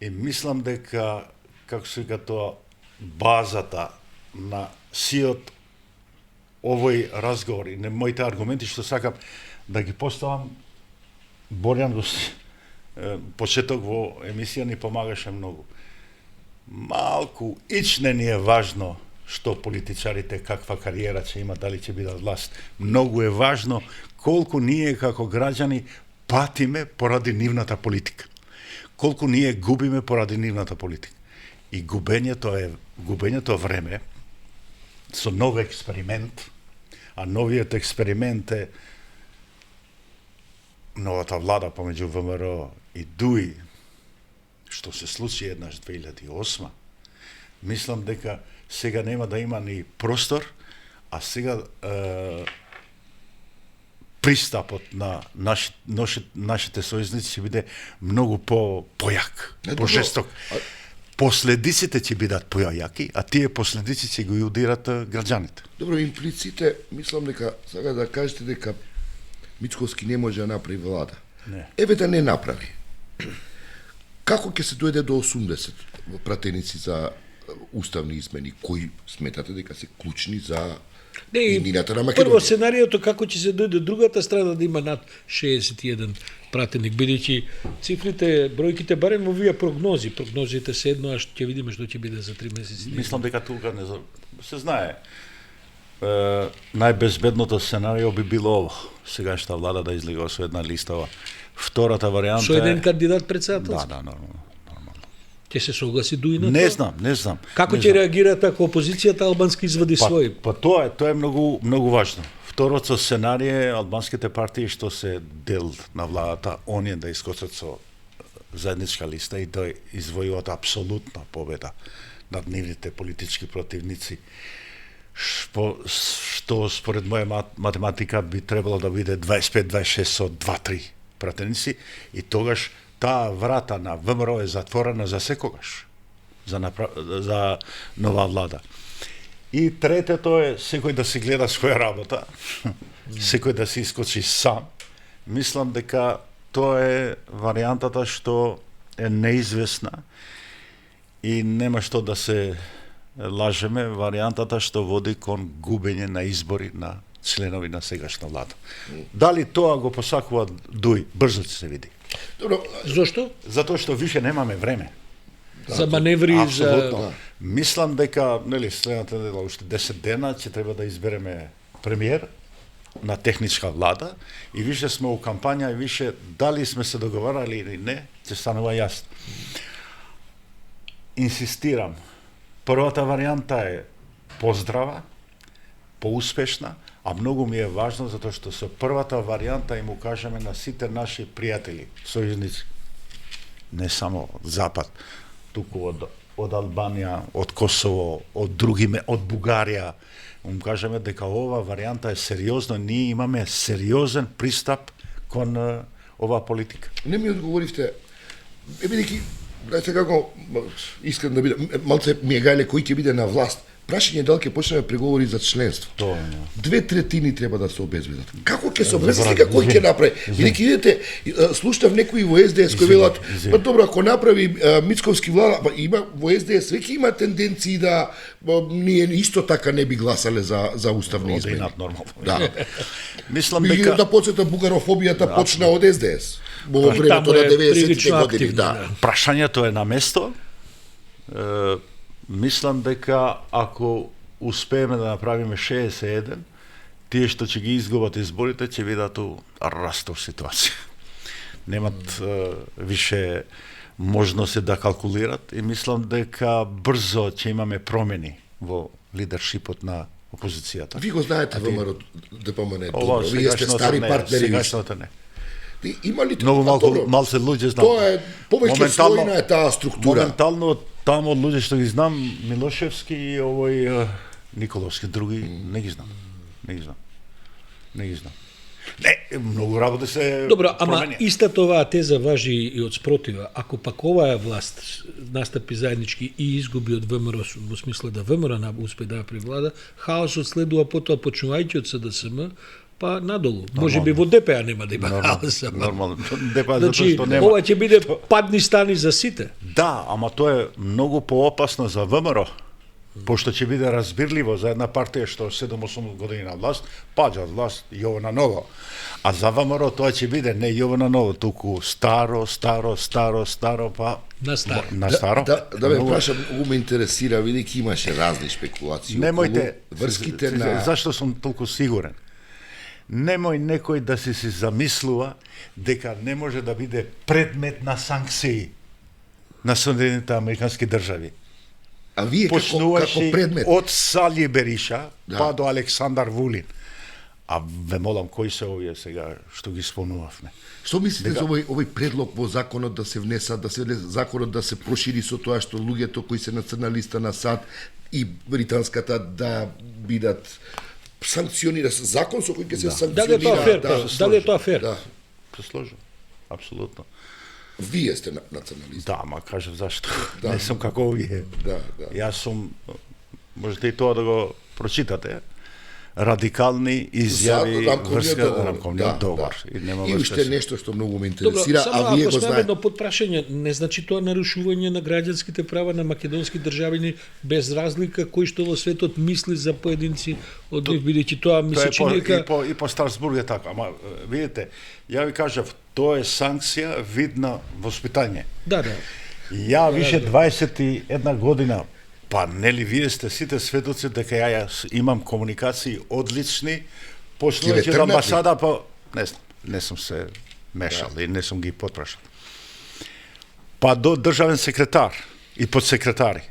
И мислам дека, како се вика тоа, базата на сиот овој разговор и на моите аргументи што сакам да ги поставам, Борјан го почеток во емисија ни помагаше многу. Малку ичне ни е важно што политичарите каква кариера ќе има, дали ќе бидат власт. Многу е важно колку ние како граѓани патиме поради нивната политика. Колку ние губиме поради нивната политика. И губењето време со нов експеримент, а новиот експеримент е новата влада помеѓу ВМРО и ДУИ, што се случи еднаш 2008, мислам дека сега нема да има ни простор, а сега пристапот на нашите сојузници ќе биде многу појак, пожесток. Последиците ќе бидат појаки, а тие последици ќе го удират граѓаните. Добро, имплиците, мислам дека сега да кажете дека Мицковски не може да направи влада. Не. Еве да не направи. Како ќе се дојде до 80 пратеници за уставни измени, кои сметате дека се клучни за иднината на Македонија? Прво сценариото како ќе се дојде другата страна да има над 61 пратеник, бидејќи цифрите, бројките барем во овие прогнозите се едно, а ќе видиме што ќе биде за 3 месеци. Мислам дека тука не се знае. Најбезбедното сценарио би било ово. Сегашната влада да излега со една листава. Втората варијанта со еден кандидат председателски. Да, нормално. Ќе се согласи дуи на Не тоа? знам. Како ќе реагираат ако опозицијата албански извади свој? Па тоа е многу важно. Второто сценарие е албанските партии што се дел на владата, оние да искочат со заедничка листа и да извојуваат апсолутна победа над нивните политички противници. Што според моја математика би требало да биде 25-26 со 2-3 пратеници и тогаш таа врата на ВМРО е затворена за секогаш за нова влада. И третото е секој да си гледа своја работа, секој да се искочи сам. Мислам дека тоа е варијантата што е неизвестна и нема што да се лажеме, варијантата што води кон губење на избори на членови на сегашна влада. Дали тоа го посакува Дуј, брзо ќе се види. Добро, Зошто? Затоа што више немаме време. За маневри, Апсолутно. за... Мислам дека, нели, следната недела, уште 10 дена ќе треба да избереме премиер на техничка влада и више сме у кампања и више дали сме се договарали или не, ќе станува јасно. Инсистирам, првата варијанта е поздрава, поуспешна, а многу ми е важно затоа што со првата варијанта им укажеме на сите наши пријатели, сојузници, не само Запад, туку од Албанија, од Косово, од други, од Бугарија, кажеме дека ова варијанта е сериозна, ние имаме сериозен пристап кон оваа политика. Не ми одговоривте, бидејќи, знаете како, искам да биде, малце ми е гајле кој ќе биде на власт. Прашање дали ќе почнеме преговори за членство. Тоа е. 2/3 треба да се обезбедат. Како ќе се обезбедат? Сега кој ќе направи? Бидејќи видите, слушнав некои во СДС кои велат, па добро, ако направи Мицковски влада, па има во СДС веќе има тенденции да ние исто така не би гласале за уставни измени. Одинат нормално. Да. Мислам Би дека да подсетам бугарофобијата почна од СДС. Во времето на 90-тите години, да. Прашањето е на место. Мислам дека ако успееме да направиме 61, тие што ќе ги изгубат изборите ќе видат у растов ситуација. Немат више можности да калкулират и мислам дека брзо ќе имаме промени во лидершипот на опозицијата. Ви го знаете ВМРО ДПМН. Ова Вие сте стари партнери. Сегашното не. Има ли Многу малце луѓе знам. Тоа е повеќе слојна е таа структура. Моментално таму од луѓе што ги знам, Милошевски и овој Николовски, други не ги знам. Не ги знам. Не, многу работи се Добро, ама променија. истата оваа теза важи и од спротива. Ако пак оваа власт настапи заеднички и изгуби од ВМРО, во смисла да ВМРО успе да превлада, хаосот следува потоа почнувајќи од СДСМ, па надолу. Може би во ДПА нема да има хаос. Нормално. ДПА Значи, затоа што нема. ова ќе биде падни стани за сите. Да, ама тоа е многу поопасно за ВМРО. Пошто ќе биде разбирливо за една партија што 7-8 години на власт, паѓа од власт Јована Ново. А за ВМРО тоа ќе биде не Јована Ново, туку старо, па На старо. на старо. Да ме прашам, многу ме интересира, видејќи имаше разни спекулации Немојте околу врските на Зашто сум толку сигурен? Немој некој да си замислува дека не може да биде предмет на санкции на Соединените Американски држави. А вие како Почнуваше предмет? од Сали Бериша Да. па до Александар Вулин. А ве молам, кои се овие сега што ги спомнувавме? Што мислите за овој предлог во законот да се внесе законот да се прошири со тоа што луѓето кои се на црна листа на САД и британската да бидат санкционира закон со кој ќе се санкционира? Дали е тоа фер? Дали е тоа фер? Да. Се сложам. Апсолутно. Вие сте на црна листа. Да, ма кажав зашто. Да. Не сум како овие. Да. Јас сум, можете и тоа да го прочитате, радикални изјави врска рамковниот договор. И нема уште врска. нешто што многу ме Добро, интересира, само а вие ако го смеам знаете. едно подпрашање, не значи тоа нарушување на граѓанските права на македонски државини без разлика кој што во светот мисли за поединци од нив, бидејќи тоа ми Тоа се е чини дека и по Страсбург е така, ама видите, ја ви кажав, тоа е санкција вид на воспитање. да. Ја више 21 година, па нели вие сте сите сведоци дека јас имам комуникации одлични, почнувајќи од амбасада, па не сум се мешал и не сум ги потпрашал. Па до државен секретар и подсекретари.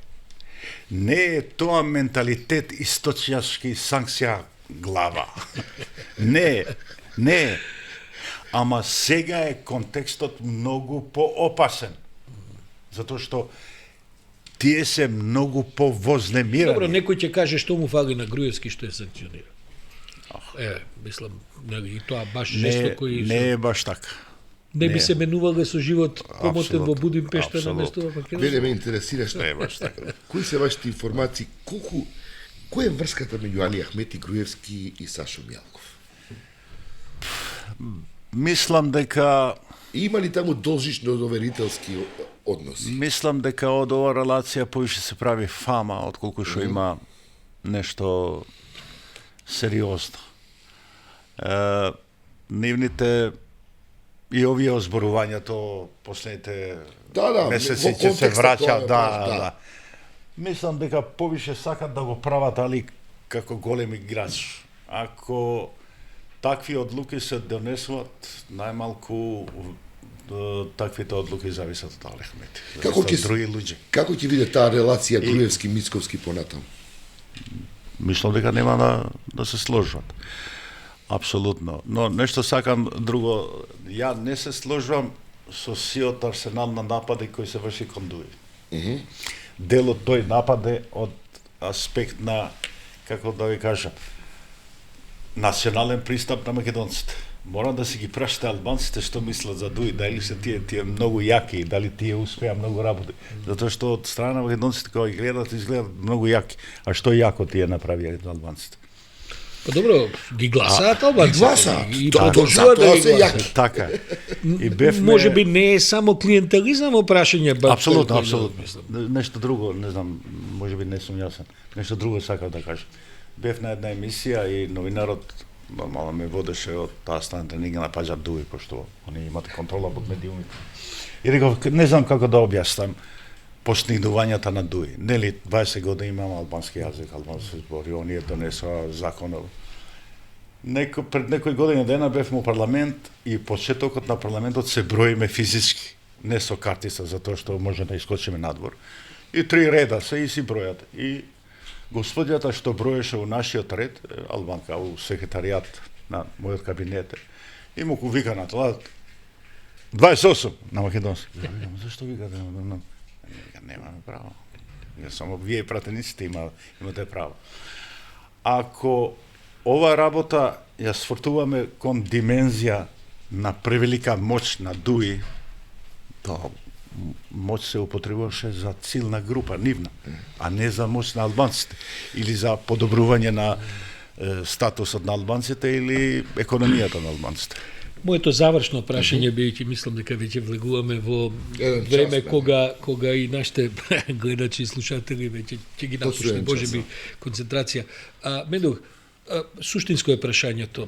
Не е тоа менталитет источјашки санкција глава. Не. Ама сега е контекстот многу поопасен. Затоа што тие се многу повознемирани. Добро, некој ќе каже што му фали на Груевски што е санкциониран. Мислам, нели и тоа баш жестоко и не е баш така. Не би се менувале со живот помотен во Апсолутно, Будимпешта на апсолутно. место во Македонија? Мене ме интересира што Не, баш така. кои се вашите информации, која е врската меѓу Али Ахмети Груевски и Сашо Мјалков? Мислам дека Има ли таму должично доверителски односи? Мислам дека од ова релација поише се прави фама, отколку што има нешто сериозно. Нивните и овие озборувањето последните Да, месеци во ќе се контекстот враќа, тоа е да, баш, да. Мислам дека повише сакат да го прават Али како голем играч. Ако такви одлуки се донесуваат, најмалку таквите одлуки зависат од Али Ахмети. Како ќе други луѓе? Како ќе биде таа релација Груевски-Мицковски понатаму? Мислам дека нема да се сложат. Апсолутно. Но нешто сакам друго. Ја не се сложувам со сиот арсенал на напади кои се врши кон Дуи. Дел од тој напад е од аспект на, како да ви кажам, национален пристап на македонците. Мора да си ги прашате албанците што мислат за Дуи, дали се тие многу јаки, дали тие успеа многу работи. Затоа што од страна на македонците кога ги гледат, изгледат многу јаки. А што јако тие направија албанците? Па добро, ги гласаат албанците. Ги гласаат. И Тоа продолжуваат да ги се гласаат. јаки. Така е. И бевме... Може би не е само клиентелизам во прашање, Апсолутно, апсолутно. Нешто друго, не знам, може би не сум јасен. Нешто друго сакав да кажам. Бев на една емисија и новинарот нормално ме водеше од таа страна да не ги напаѓаат Дуи, пошто они имат контрола под медиумите. И реков, не знам како да објаснам постигнувањата на Дуи. Нели 20 години имам албански јазик, албански збори, оние донесоа законов. Пред некои години дена бевме во парламент и почетокот на парламентот се броиме физички, не со картица, затоа што може да искочиме надвор. И 3 реда се и си бројат. И господјата што броеше у нашиот ред, албанка, у секретаријат на мојот кабинет, и му вика на тоа 28 на македонски. Зашто викате? Немаме право. Само вие пратениците имате право. Ако ова работа ја сфортуваме кон димензија на превелика моќ на Дуи, тоа моќ се употребуваше за цилна група, нивна, а не за моќ на албанците, или за подобрување на статусот на албанците или економијата на албанците. Моето завршно прашање бидејќи мислам дека веќе влегуваме во време кога и нашите гледачи и слушатели веќе ќе ги напушти можеби концентрација. Медух, суштинско е прашањето.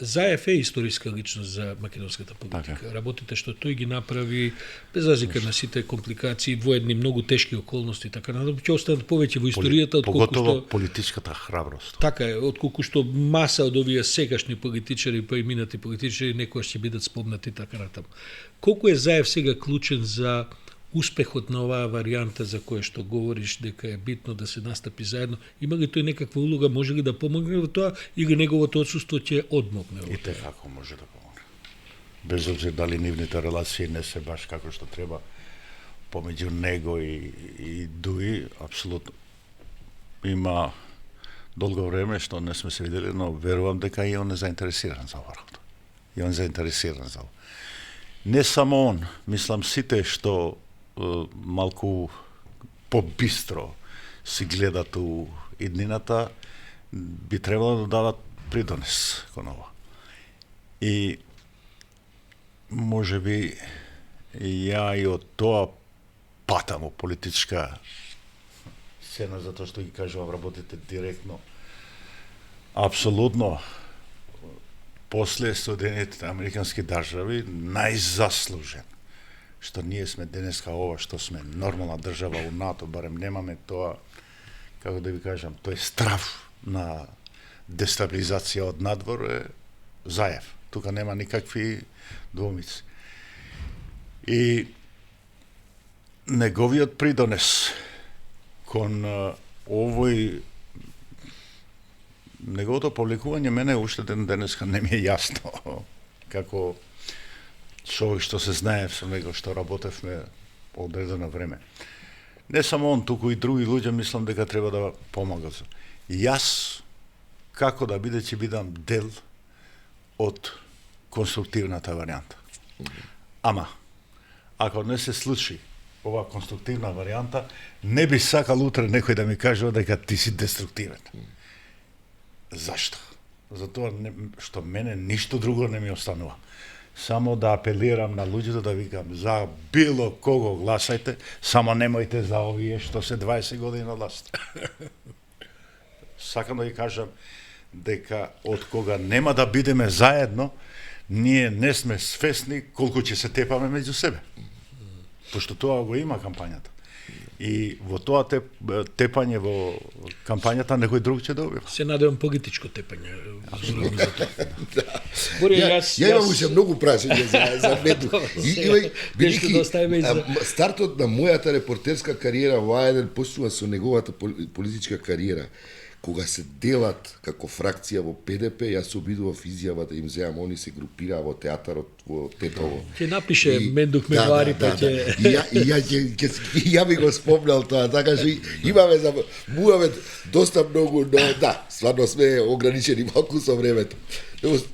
Заев е историска личност за македонската политика. Така. Работите што тој ги направи, без разлика на сите компликации, во едни многу тешки околности, така надам ќе останат повеќе во историјата отколку Поготово што политичката храброст. така е, отколку што маса од овие сегашни политичари, па и минати политичари некојаш ќе бидат спомнати така натаму. Колку е Заев сега клучен за успехот на оваа варијанта за која што говориш дека е битно да се настапи заедно? Има ли тој некаква улога, може ли да помогне во тоа или неговото отсуство ќе одмогне во И тоа? како може да помогне. Без обзир дали нивните релации не се баш како што треба помеѓу него и Дуи, апсолутно. Има долго време што не сме се видели, но верувам дека и он е заинтересиран за ова работа. И он е заинтересиран за ова. Не само он, мислам сите што малку побистро си гледат у иднината, би требало да дадат придонес кон ова. И може би ја и од тоа патам у политичка сцена, затоа што ги кажувам работите директно. Апсолутно, после Соединетите Американски држави, најзаслужен што ние сме денеска ова што сме нормална држава у НАТО, барем немаме тоа, како да ви кажам, тој страв на дестабилизација од надвор е Заев. Тука нема никакви двомици. И неговиот придонес кон овој неговото повлекување мене уште денеска не ми е јасно како човек што се знае со него, што работевме одредено време. Не само он, туку и други луѓе мислам дека треба да помагат. Јас како да бидам дел од конструктивната варијанта. Ама, ако не се случи оваа конструктивна варијанта, не би сакал утре некој да ми каже дека ти си деструктивен. Зашто? Затоа што мене ништо друго не ми останува. Само да апелирам на луѓето да викам за било кого гласајте, само немојте за овие што се 20 години на власт. Сакам да ви кажам дека од кога нема да бидеме заедно, ние не сме свесни колку ќе се тепаме меѓу себе. Пошто тоа го има кампањата. И во тоа тепање во кампањата некој друг ќе добива. Се надевам политичко тепање. Ја имам уште многу прашања за Медух. Стартот на мојата репортерска кариера во А1 почнува со неговата политичка кариера. Кога се делат како фракција во ПДП, јас се обидував изјава да им земам, они се групираа во театарот во Тетово. Ќе напише Мендух мемуари, па ќе... Ја би го спомнал тоа, така што имаме за Муамед доста многу, но да, стварно сме ограничени малку со времето.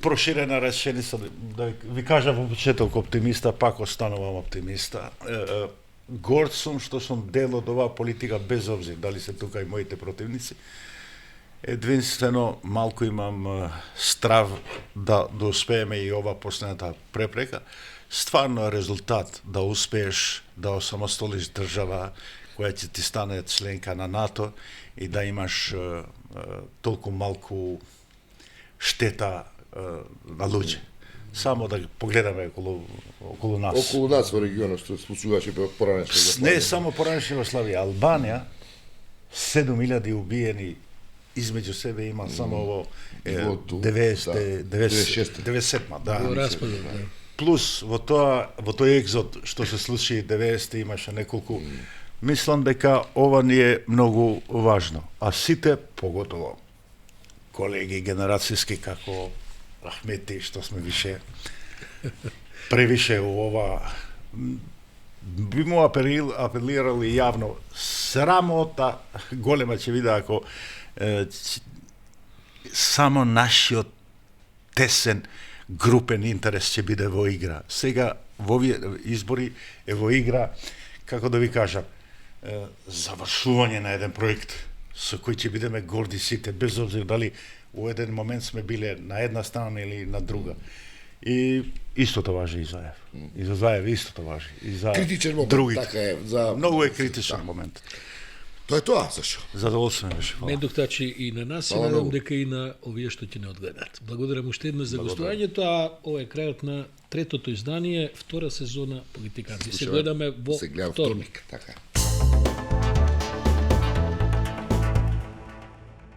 Проширена реченица, да ви кажам во почеток оптимиста, пак останувам оптимиста. Горд сум што сум дел од оваа политика без обзир дали се тука и моите противници. Единствено малку имам страв да успееме и ова последната препрека. Стварно е резултат да успееш да осамостолиш држава која ќе ти стане членка на НАТО и да имаш толку малку штета на луѓе. Само да погледаме околу нас. Околу нас во регионот што случуваше поранешна Југославија. Не само поранешна Југославија, Албанија 7000 убиени измеѓу себе има само во 97-ма, да. Плюс во тој екзод што се случи 90 имаше неколку. Мислам дека ова ни е многу важно, а сите поготово колеги генерацијски како Ахмети што сме превише ова би му апелирали јавно срамота голема ќе биде ако само нашиот тесен групен интерес ќе биде во игра. Сега во овие избори е во игра, како да ви кажам, завршување на еден проект со кој ќе бидеме горди сите, без обзир дали у еден момент сме биле на една страна или на друга. И истото важи и за ЕФ. И за Заев истото важи. И за критичен момент, другите. така е. Многу е критичен момент. Тоа е тоа, Сашо. Задоволствено беше. Мендух Тачи и на нас и надам дека и на овие што ќе не одгледаат. Благодарам уште еднаш за гостувањето, а ова е крајот на третото издание, втора сезона Политиканци. Се гледаме во вторник. Така.